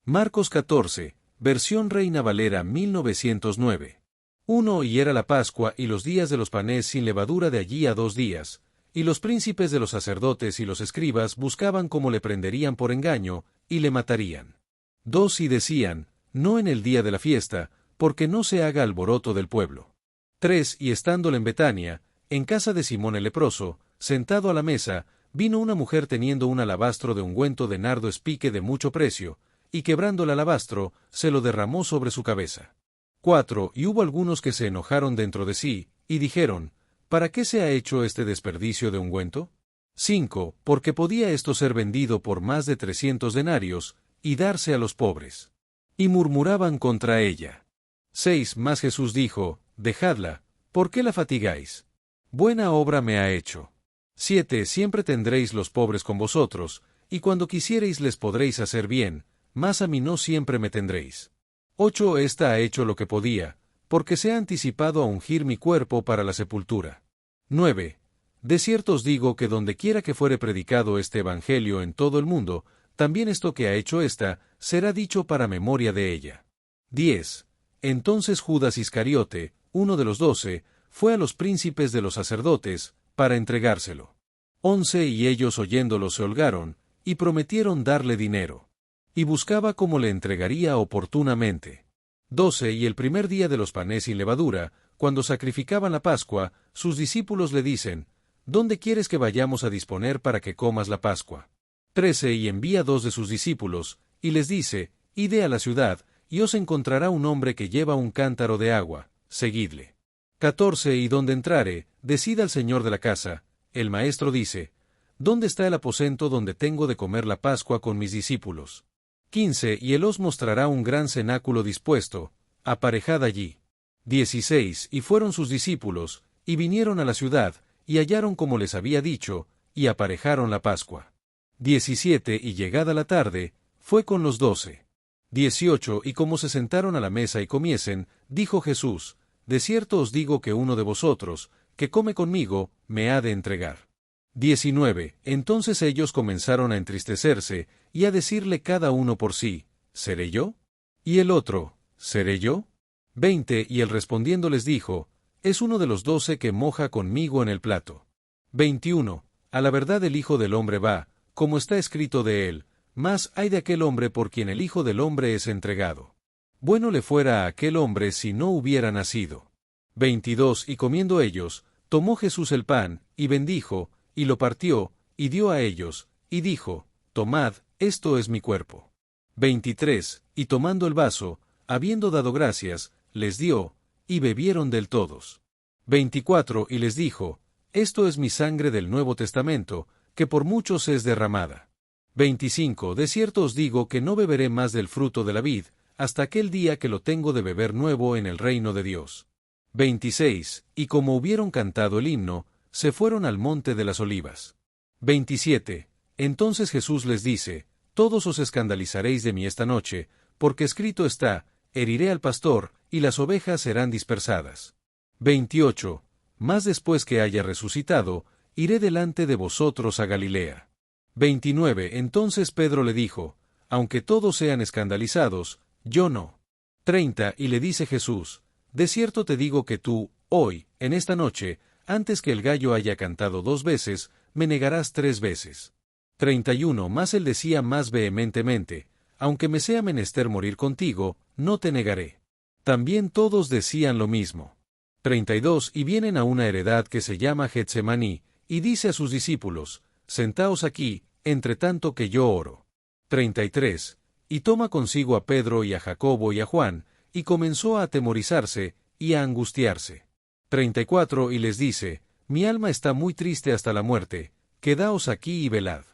Marcos 14, versión Reina Valera 1909. 1 Y era la Pascua y los días de los panes sin levadura de allí a 2 días, y los príncipes de los sacerdotes y los escribas buscaban cómo le prenderían por engaño, y le matarían. 2 Y decían, no en el día de la fiesta, porque no se haga alboroto del pueblo. 3 Y estándole en Betania, en casa de Simón el leproso, sentado a la mesa, vino una mujer teniendo un alabastro de ungüento de nardo espique de mucho precio, y quebrando el alabastro, se lo derramó sobre su cabeza. 4 Y hubo algunos que se enojaron dentro de sí, y dijeron, ¿para qué se ha hecho este desperdicio de ungüento? 5 Porque podía esto ser vendido por más de 300 denarios, y darse a los pobres. Y murmuraban contra ella. 6 Mas Jesús dijo, dejadla, ¿por qué la fatigáis? Buena obra me ha hecho. 7 Siempre tendréis los pobres con vosotros, y cuando quisiereis les podréis hacer bien, mas a mí no siempre me tendréis. 8 Esta ha hecho lo que podía, porque se ha anticipado a ungir mi cuerpo para la sepultura. 9 De cierto os digo que donde quiera que fuere predicado este evangelio en todo el mundo, también esto que ha hecho ésta, será dicho para memoria de ella. 10 Entonces Judas Iscariote, uno de los 12, fue a los príncipes de los sacerdotes, para entregárselo. 11 Y ellos oyéndolo se holgaron, y prometieron darle dinero. Y buscaba cómo le entregaría oportunamente. 12 Y el primer día de los panes sin levadura, cuando sacrificaban la Pascua, sus discípulos le dicen, ¿dónde quieres que vayamos a disponer para que comas la Pascua? 13 Y envía 2 de sus discípulos, y les dice, id a la ciudad, y os encontrará un hombre que lleva un cántaro de agua, seguidle. 14 Y donde entrare, decid al señor de la casa, el maestro dice, ¿dónde está el aposento donde tengo de comer la Pascua con mis discípulos? 15 Y él os mostrará un gran cenáculo dispuesto, aparejad allí. 16 Y fueron sus discípulos, y vinieron a la ciudad, y hallaron como les había dicho, y aparejaron la Pascua. 17 Y llegada la tarde, fue con los 12. 18 Y como se sentaron a la mesa y comiesen, dijo Jesús, de cierto os digo que uno de vosotros, que come conmigo, me ha de entregar. 19 Entonces ellos comenzaron a entristecerse, y a decirle cada uno por sí, ¿seré yo? Y el otro, ¿seré yo? 20 Y él respondiendo les dijo, es uno de los 12 que moja conmigo en el plato. 21 A la verdad el Hijo del Hombre va, como está escrito de él, mas hay de aquel hombre por quien el Hijo del Hombre es entregado. Bueno le fuera a aquel hombre si no hubiera nacido. 22 Y comiendo ellos, tomó Jesús el pan, y bendijo, y lo partió, y dio a ellos, y dijo, tomad, esto es mi cuerpo. 23 Y tomando el vaso, habiendo dado gracias, les dio, y bebieron del todos. 24 Y les dijo, esto es mi sangre del Nuevo Testamento, que por muchos es derramada. 25 De cierto os digo que no beberé más del fruto de la vid, hasta aquel día que lo tengo de beber nuevo en el reino de Dios. 26 Y como hubieron cantado el himno, se fueron al monte de las olivas. 27 Entonces Jesús les dice, todos os escandalizaréis de mí esta noche, porque escrito está, heriré al pastor, y las ovejas serán dispersadas. 28 Mas después que haya resucitado, iré delante de vosotros a Galilea. 29 Entonces Pedro le dijo, aunque todos sean escandalizados, yo no. 30 Y le dice Jesús, de cierto te digo que tú, hoy, en esta noche, antes que el gallo haya cantado 2 veces, me negarás 3 veces. 31 Mas él decía más vehementemente, aunque me sea menester morir contigo, no te negaré. También todos decían lo mismo. 32 Y vienen a una heredad que se llama Getsemaní, y dice a sus discípulos, sentaos aquí, entre tanto que yo oro. 33. Y toma consigo a Pedro y a Jacobo y a Juan, y comenzó a atemorizarse y a angustiarse. 34. Y les dice: Mi alma está muy triste hasta la muerte, quedaos aquí y velad.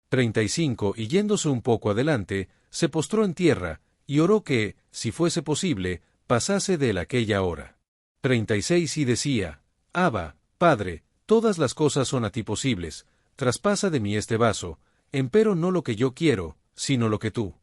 35. Y yéndose un poco adelante, se postró en tierra, y oró que, si fuese posible, pasase de él aquella hora. 36. Y decía: Abba, Padre, todas las cosas son a ti posibles, traspasa de mí este vaso, empero no lo que yo quiero, sino lo que tú.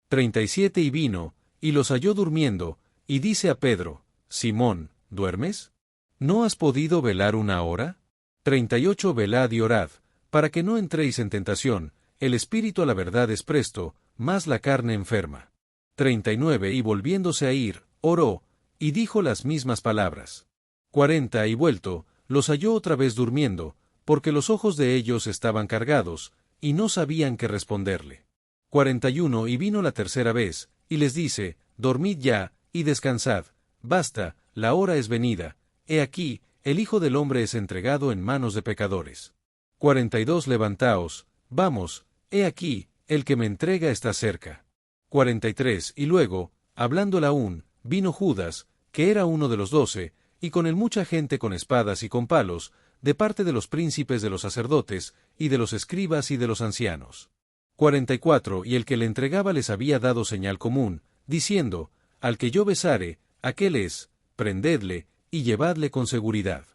37. Y vino, y los halló durmiendo, y dice a Pedro: Simón, ¿duermes? ¿No has podido velar una hora? 38. Velad y orad, para que no entréis en tentación, el espíritu a la verdad es presto, mas la carne enferma. 39. Y volviéndose a ir, oró, y dijo las mismas palabras. 40. Y vuelto, los halló otra vez durmiendo, porque los ojos de ellos estaban cargados, y no sabían qué responderle. 41. Y vino la tercera vez, y les dice: Dormid ya, y descansad, basta, la hora es venida, he aquí, el Hijo del Hombre es entregado en manos de pecadores. 42. Levantaos, vamos, he aquí, el que me entrega está cerca. 43. Y luego, hablándole aún, vino Judas, que era uno de los 12, y con él mucha gente con espadas y con palos, de parte de los príncipes de los sacerdotes, y de los escribas y de los ancianos. 44. Y el que le entregaba les había dado señal común, diciendo: Al que yo besare, aquel es, prendedle, y llevadle con seguridad.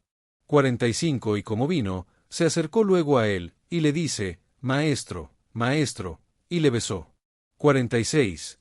45. Y como vino, se acercó luego a él, y le dice: Maestro, Maestro, y le besó. 46.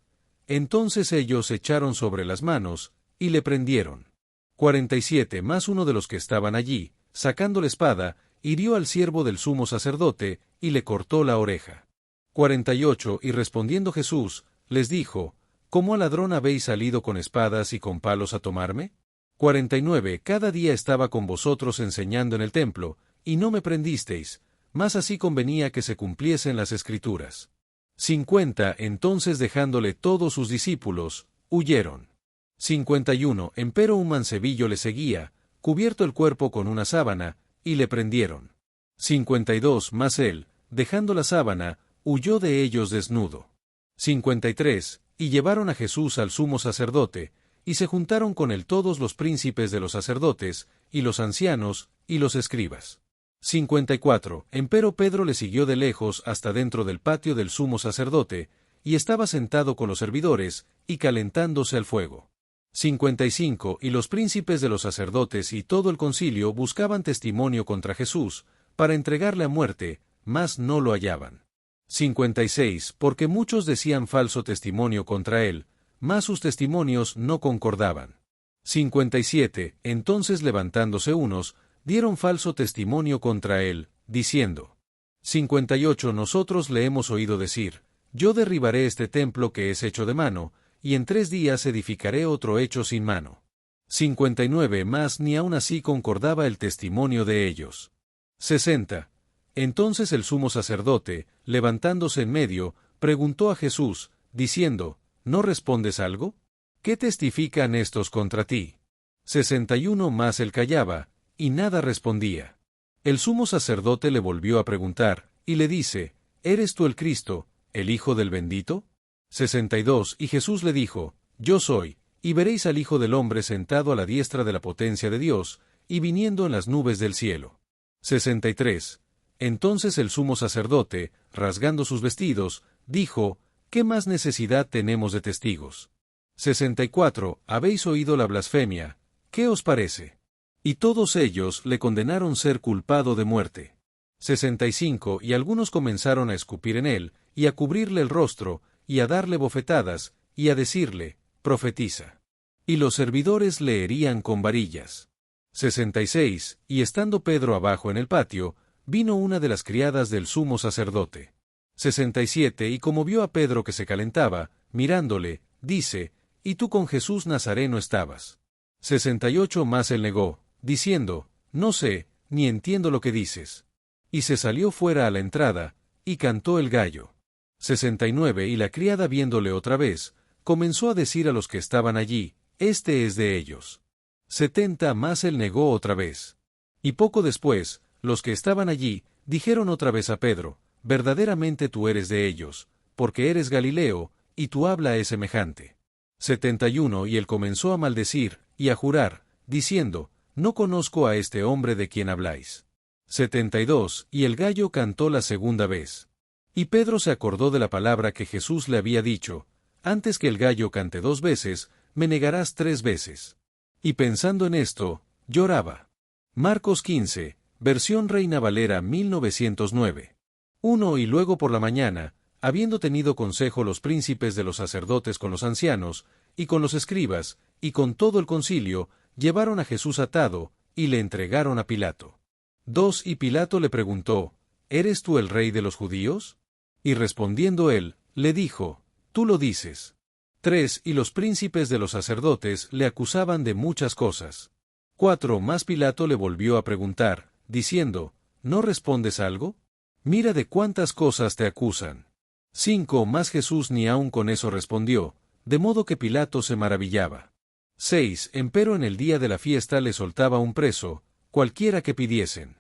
Entonces ellos echaron sobre las manos, y le prendieron. 47. Mas uno de los que estaban allí, sacando la espada, hirió al siervo del sumo sacerdote, y le cortó la oreja. 48. Y respondiendo Jesús, les dijo: ¿Cómo al ladrón habéis salido con espadas y con palos a tomarme? 49. Cada día estaba con vosotros enseñando en el templo, y no me prendisteis, mas así convenía que se cumpliesen las Escrituras. 50. Entonces dejándole todos sus discípulos, huyeron. 51. Empero un mancebillo le seguía, cubierto el cuerpo con una sábana, y le prendieron. 52. Mas él, dejando la sábana, huyó de ellos desnudo. 53. Y llevaron a Jesús al sumo sacerdote, y se juntaron con él todos los príncipes de los sacerdotes, y los ancianos, y los escribas. 54. Empero Pedro le siguió de lejos hasta dentro del patio del sumo sacerdote, y estaba sentado con los servidores, y calentándose al fuego. 55. Y los príncipes de los sacerdotes y todo el concilio buscaban testimonio contra Jesús, para entregarle a muerte, mas no lo hallaban. 56. Porque muchos decían falso testimonio contra él, mas sus testimonios no concordaban. 57. Entonces levantándose unos, dieron falso testimonio contra él, diciendo: 58. Nosotros le hemos oído decir: Yo derribaré este templo que es hecho de mano, y en 3 días edificaré otro hecho sin mano. 59. Mas ni aun así concordaba el testimonio de ellos. 60. Entonces el sumo sacerdote, levantándose en medio, preguntó a Jesús, diciendo: ¿No respondes algo? ¿Qué testifican estos contra ti? 61. Mas él callaba, y nada respondía. El sumo sacerdote le volvió a preguntar, y le dice: ¿Eres tú el Cristo, el Hijo del Bendito? 62. Y Jesús le dijo: Yo soy, y veréis al Hijo del Hombre sentado a la diestra de la potencia de Dios, y viniendo en las nubes del cielo. 63. Entonces el sumo sacerdote, rasgando sus vestidos, dijo: ¿Qué más necesidad tenemos de testigos? 64. Habéis oído la blasfemia, ¿qué os parece? Y todos ellos le condenaron ser culpado de muerte. 65. Y algunos comenzaron a escupir en él, y a cubrirle el rostro, y a darle bofetadas, y a decirle: profetiza. Y los servidores le herían con varillas. 66. Y estando Pedro abajo en el patio, vino una de las criadas del sumo sacerdote. 67. Y como vio a Pedro que se calentaba, mirándole, dice: ¿Y tú con Jesús Nazareno estabas? 68. Mas él negó, diciendo: No sé, ni entiendo lo que dices. Y se salió fuera a la entrada, y cantó el gallo. 69. Y la criada viéndole otra vez, comenzó a decir a los que estaban allí: Este es de ellos. 70. Mas él negó otra vez. Y poco después, los que estaban allí, dijeron otra vez a Pedro: verdaderamente tú eres de ellos, porque eres Galileo, y tu habla es semejante. 71 Y él comenzó a maldecir, y a jurar, diciendo, no conozco a este hombre de quien habláis. 72 Y el gallo cantó la segunda vez. Y Pedro se acordó de la palabra que Jesús le había dicho, antes que el gallo cante 2 veces, me negarás 3 veces. Y pensando en esto, lloraba. Marcos 15, versión Reina Valera 1909. 1 Y luego por la mañana, habiendo tenido consejo los príncipes de los sacerdotes con los ancianos, y con los escribas, y con todo el concilio, llevaron a Jesús atado, y le entregaron a Pilato. 2 Y Pilato le preguntó, ¿eres tú el rey de los judíos? Y respondiendo él, le dijo, tú lo dices. 3 Y los príncipes de los sacerdotes le acusaban de muchas cosas. 4 Más Pilato le volvió a preguntar, diciendo, ¿no respondes algo? Mira de cuántas cosas te acusan. 5 Más Jesús ni aun con eso respondió, de modo que Pilato se maravillaba. 6 Empero en el día de la fiesta le soltaba un preso, cualquiera que pidiesen.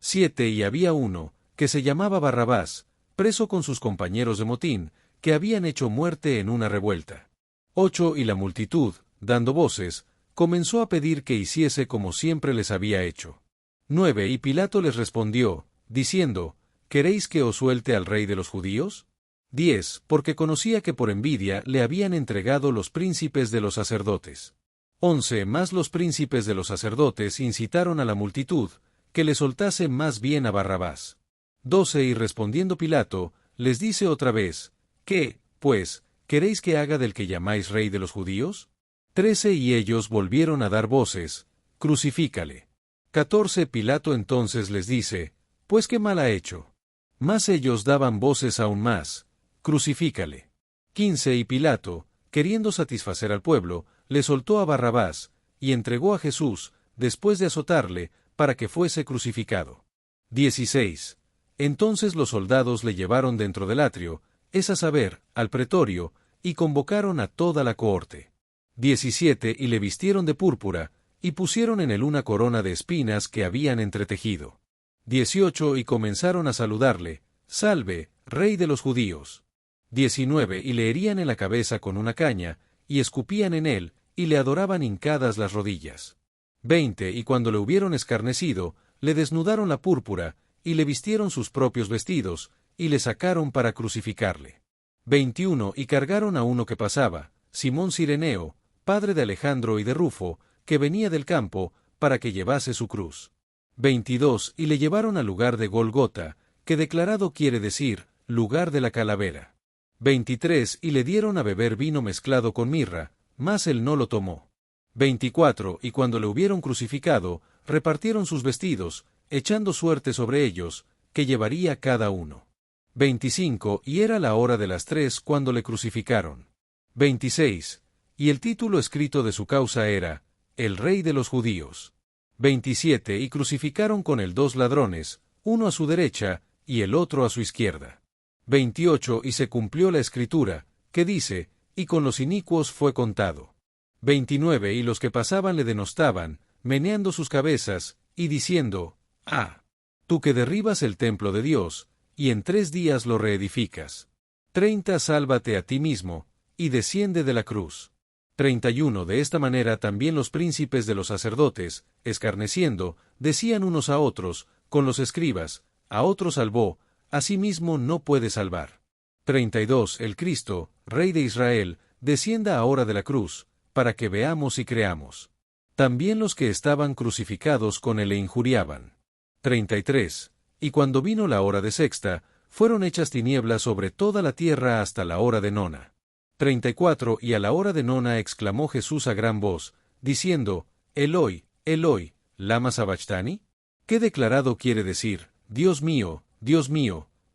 7 Y había uno, que se llamaba Barrabás, preso con sus compañeros de motín, que habían hecho muerte en una revuelta. 8 Y la multitud, dando voces, comenzó a pedir que hiciese como siempre les había hecho. 9 Y Pilato les respondió, diciendo, ¿queréis que os suelte al rey de los judíos? 10 Porque conocía que por envidia le habían entregado los príncipes de los sacerdotes. 11 Más los príncipes de los sacerdotes incitaron a la multitud, que le soltase más bien a Barrabás. 12 Y respondiendo Pilato, les dice otra vez, ¿qué, pues, queréis que haga del que llamáis rey de los judíos? 13 Y ellos volvieron a dar voces, crucifícale. 14 Pilato entonces les dice, pues qué mal ha hecho. Mas ellos daban voces aún más, crucifícale. 15 Y Pilato, queriendo satisfacer al pueblo, le soltó a Barrabás, y entregó a Jesús, después de azotarle, para que fuese crucificado. 16 Entonces los soldados le llevaron dentro del atrio, es a saber, al pretorio, y convocaron a toda la cohorte. 17 Y le vistieron de púrpura, y pusieron en él una corona de espinas que habían entretejido. 18 Y comenzaron a saludarle, salve, rey de los judíos. 19 Y le herían en la cabeza con una caña, y escupían en él, y le adoraban hincadas las rodillas. 20 Y cuando le hubieron escarnecido, le desnudaron la púrpura, y le vistieron sus propios vestidos, y le sacaron para crucificarle. 21 Y cargaron a uno que pasaba, Simón Cireneo, padre de Alejandro y de Rufo, que venía del campo, para que llevase su cruz. 22 Y le llevaron al lugar de Golgota, que declarado quiere decir, lugar de la calavera. 23 Y le dieron a beber vino mezclado con mirra, mas él no lo tomó. 24 Y cuando le hubieron crucificado, repartieron sus vestidos, echando suerte sobre ellos, que llevaría cada uno. 25 Y era la hora de las 3 cuando le crucificaron. 26 Y el título escrito de su causa era, El Rey de los Judíos. 27 Y crucificaron con él 2 ladrones, uno a su derecha, y el otro a su izquierda. 28 Y se cumplió la escritura, que dice, y con los inicuos fue contado. 29 Y los que pasaban le denostaban, meneando sus cabezas, y diciendo, ah, tú que derribas el templo de Dios, y en 3 días lo reedificas. 30 Sálvate a ti mismo, y desciende de la cruz. 31 De esta manera también los príncipes de los sacerdotes, escarneciendo, decían unos a otros, con los escribas, a otro salvó, a sí mismo no puede salvar. 32 El Cristo, Rey de Israel, descienda ahora de la cruz, para que veamos y creamos. También los que estaban crucificados con él le injuriaban. 33 Y cuando vino la hora de sexta, fueron hechas tinieblas sobre toda la tierra hasta la hora de nona. 34 Y a la hora de nona exclamó Jesús a gran voz, diciendo, Eloi, Eloi, lama sabachthani? ¿Qué declarado quiere decir, Dios mío,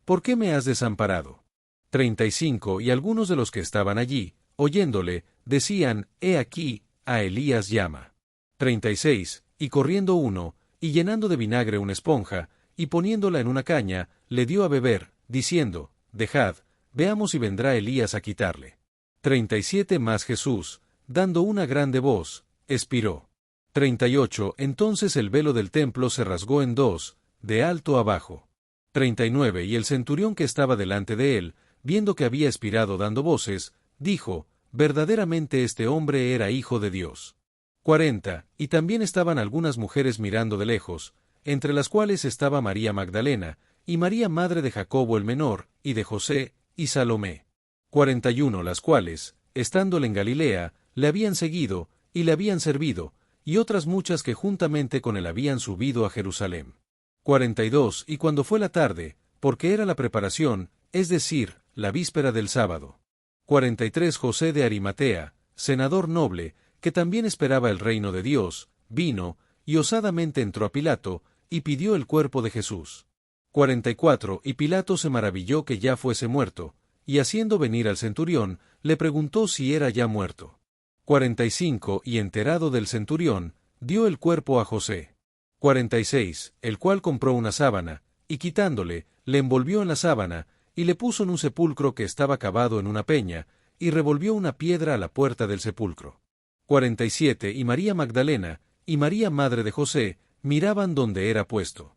¿por qué me has desamparado? 35 Y algunos de los que estaban allí, oyéndole, decían, He aquí, a Elías llama. 36 Y corriendo uno, y llenando de vinagre una esponja, y poniéndola en una caña, le dio a beber, diciendo, Dejad, veamos si vendrá Elías a quitarle. 37 Mas Jesús, dando una grande voz, expiró. 38 Entonces el velo del templo se rasgó en 2, de alto a bajo. 39. Y el centurión que estaba delante de él, viendo que había expirado dando voces, dijo, verdaderamente este hombre era hijo de Dios. 40. Y también estaban algunas mujeres mirando de lejos, entre las cuales estaba María Magdalena, y María madre de Jacobo el menor, y de José, y Salomé. 41. Las cuales, estándole en Galilea, le habían seguido, y le habían servido, y otras muchas que juntamente con él habían subido a Jerusalén. 42. Y cuando fue la tarde, porque era la preparación, es decir, la víspera del sábado. 43. José de Arimatea, senador noble, que también esperaba el reino de Dios, vino, y osadamente entró a Pilato, y pidió el cuerpo de Jesús. 44. Y Pilato se maravilló que ya fuese muerto, y haciendo venir al centurión, le preguntó si era ya muerto. 45. Y enterado del centurión, dio el cuerpo a José. 46. El cual compró una sábana, y quitándole, le envolvió en la sábana, y le puso en un sepulcro que estaba cavado en una peña, y revolvió una piedra a la puerta del sepulcro. 47. Y María Magdalena, y María madre de José, miraban donde era puesto.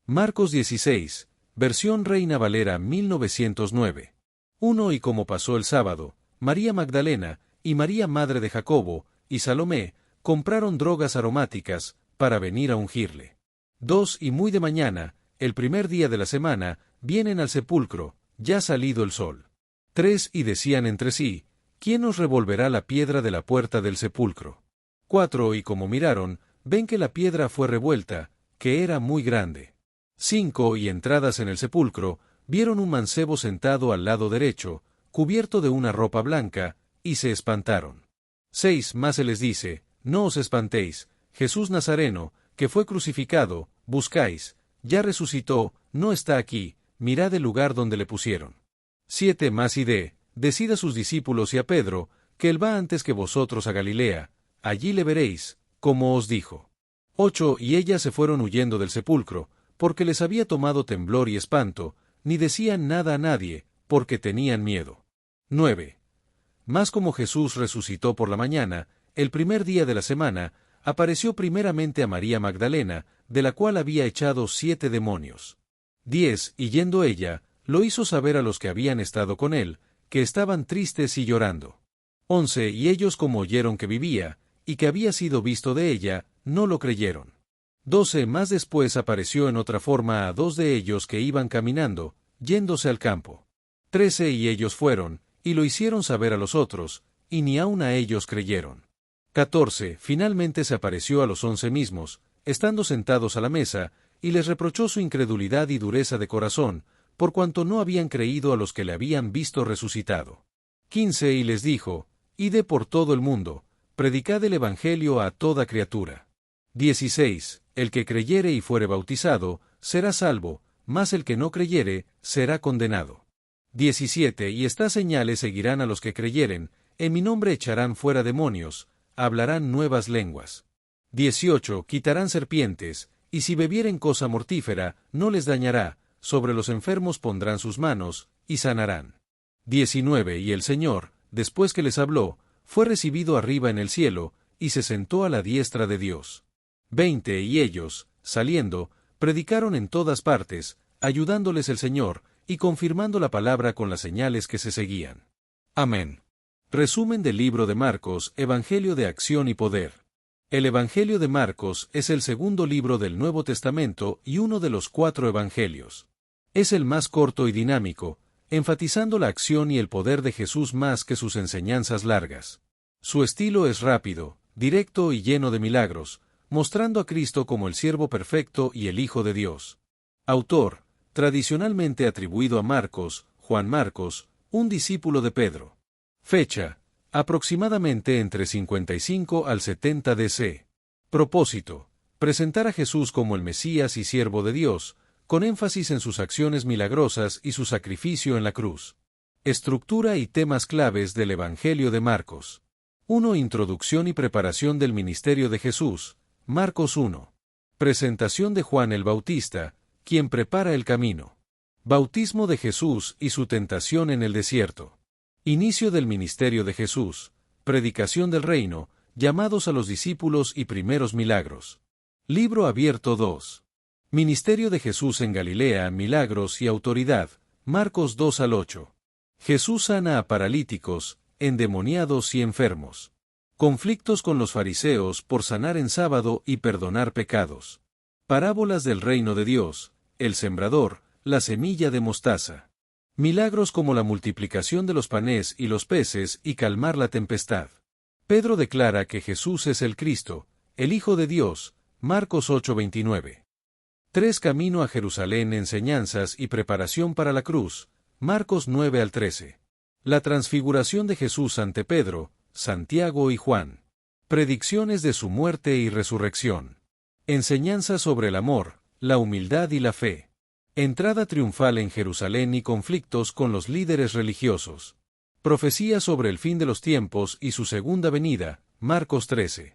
Marcos 16, versión Reina Valera 1909. 1. Y como pasó el sábado, María Magdalena, y María madre de Jacobo, y Salomé, compraron drogas aromáticas, para venir a ungirle. 2. Y muy de mañana, el primer día de la semana, vienen al sepulcro, ya salido el sol. 3. Y decían entre sí, ¿quién nos revolverá la piedra de la puerta del sepulcro? 4. Y como miraron, ven que la piedra fue revuelta, que era muy grande. 5. Y entradas en el sepulcro, vieron un mancebo sentado al lado derecho, cubierto de una ropa blanca, y se espantaron. 6. Mas se les dice, no os espantéis, Jesús Nazareno, que fue crucificado, buscáis, ya resucitó, no está aquí, mirad el lugar donde le pusieron. 7. Mas decid a sus discípulos y a Pedro, que él va antes que vosotros a Galilea, allí le veréis, como os dijo. 8. Y ellas se fueron huyendo del sepulcro, porque les había tomado temblor y espanto, ni decían nada a nadie, porque tenían miedo. 9. Mas como Jesús resucitó por la mañana, el primer día de la semana, apareció primeramente a María Magdalena, de la cual había echado 7 demonios. 10. Y yendo ella, lo hizo saber a los que habían estado con él, que estaban tristes y llorando. 11. Y ellos como oyeron que vivía, y que había sido visto de ella, no lo creyeron. 12. Más después apareció en otra forma a 2 de ellos que iban caminando, yéndose al campo. 13. Y ellos fueron, y lo hicieron saber a los otros, y ni aun a ellos creyeron. 14. Finalmente se apareció a los 11 mismos, estando sentados a la mesa, y les reprochó su incredulidad y dureza de corazón, por cuanto no habían creído a los que le habían visto resucitado. 15. Y les dijo, ide por todo el mundo, predicad el Evangelio a toda criatura. 16. El que creyere y fuere bautizado, será salvo, mas el que no creyere, será condenado. 17. Y estas señales seguirán a los que creyeren, en mi nombre echarán fuera demonios, hablarán nuevas lenguas. 18. Quitarán serpientes, y si bebieren cosa mortífera, no les dañará, sobre los enfermos pondrán sus manos, y sanarán. 19. Y el Señor, después que les habló, fue recibido arriba en el cielo, y se sentó a la diestra de Dios. 20. Y ellos, saliendo, predicaron en todas partes, ayudándoles el Señor, y confirmando la palabra con las señales que se seguían. Amén. Resumen del libro de Marcos, Evangelio de acción y poder. El Evangelio de Marcos es el segundo libro del Nuevo Testamento y uno de los 4 evangelios. Es el más corto y dinámico, enfatizando la acción y el poder de Jesús más que sus enseñanzas largas. Su estilo es rápido, directo y lleno de milagros, mostrando a Cristo como el siervo perfecto y el Hijo de Dios. Autor, tradicionalmente atribuido a Marcos, Juan Marcos, un discípulo de Pedro. Fecha, aproximadamente entre 55 al 70 DC. Propósito, presentar a Jesús como el Mesías y siervo de Dios, con énfasis en sus acciones milagrosas y su sacrificio en la cruz. Estructura y temas claves del Evangelio de Marcos. 1. Introducción y preparación del ministerio de Jesús, Marcos 1. Presentación de Juan el Bautista, quien prepara el camino. Bautismo de Jesús y su tentación en el desierto. Inicio del ministerio de Jesús, predicación del reino, llamados a los discípulos y primeros milagros. Libro abierto 2. Ministerio de Jesús en Galilea, milagros y autoridad, Marcos 2 al 8. Jesús sana a paralíticos, endemoniados y enfermos. Conflictos con los fariseos por sanar en sábado y perdonar pecados. Parábolas del reino de Dios, el sembrador, la semilla de mostaza. Milagros como la multiplicación de los panes y los peces y calmar la tempestad. Pedro declara que Jesús es el Cristo, el Hijo de Dios, Marcos 8:29. 3 Camino a Jerusalén, enseñanzas y preparación para la cruz, Marcos 9 al 13. La transfiguración de Jesús ante Pedro, Santiago y Juan. Predicciones de su muerte y resurrección. Enseñanza sobre el amor, la humildad y la fe. Entrada triunfal en Jerusalén y conflictos con los líderes religiosos. Profecía sobre el fin de los tiempos y su segunda venida, Marcos 13.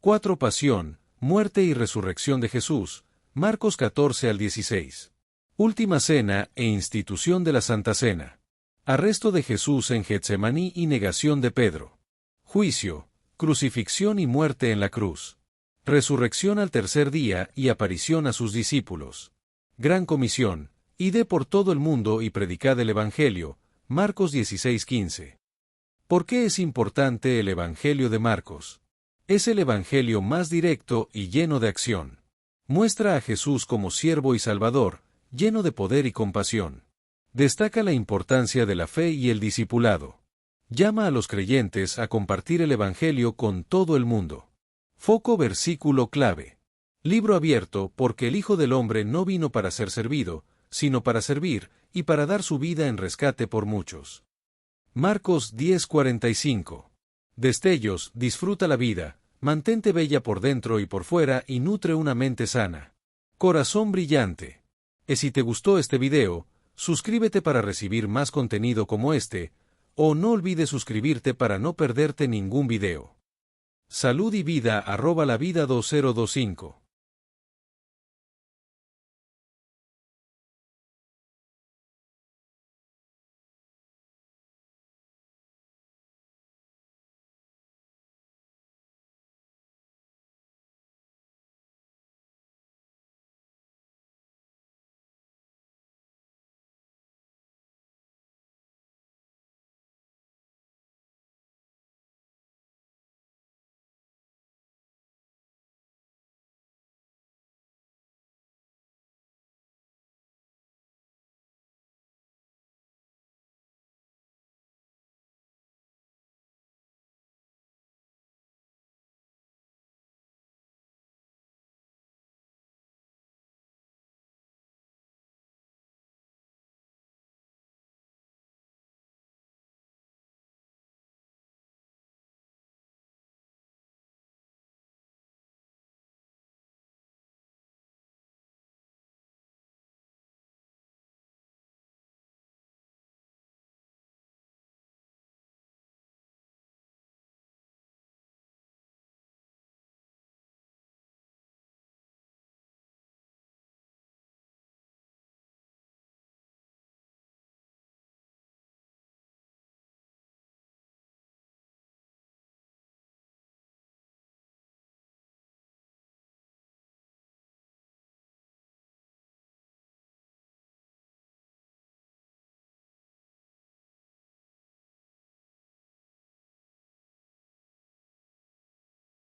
4 Pasión, muerte y resurrección de Jesús, Marcos 14 al 16. Última Cena e institución de la Santa Cena. Arresto de Jesús en Getsemaní y negación de Pedro. Juicio, crucifixión y muerte en la cruz. Resurrección al tercer día y aparición a sus discípulos. Gran Comisión, id por todo el mundo y predicad el Evangelio, Marcos 16:15. ¿Por qué es importante el Evangelio de Marcos? Es el Evangelio más directo y lleno de acción. Muestra a Jesús como siervo y salvador, lleno de poder y compasión. Destaca la importancia de la fe y el discipulado. Llama a los creyentes a compartir el Evangelio con todo el mundo. Foco versículo clave. Libro abierto, porque el Hijo del Hombre no vino para ser servido, sino para servir, y para dar su vida en rescate por muchos. Marcos 10:45. Destellos, disfruta la vida, mantente bella por dentro y por fuera y nutre una mente sana. Corazón brillante. Y si te gustó este video, suscríbete para recibir más contenido como este, o no olvides suscribirte para no perderte ningún video. Salud y vida @lavida2025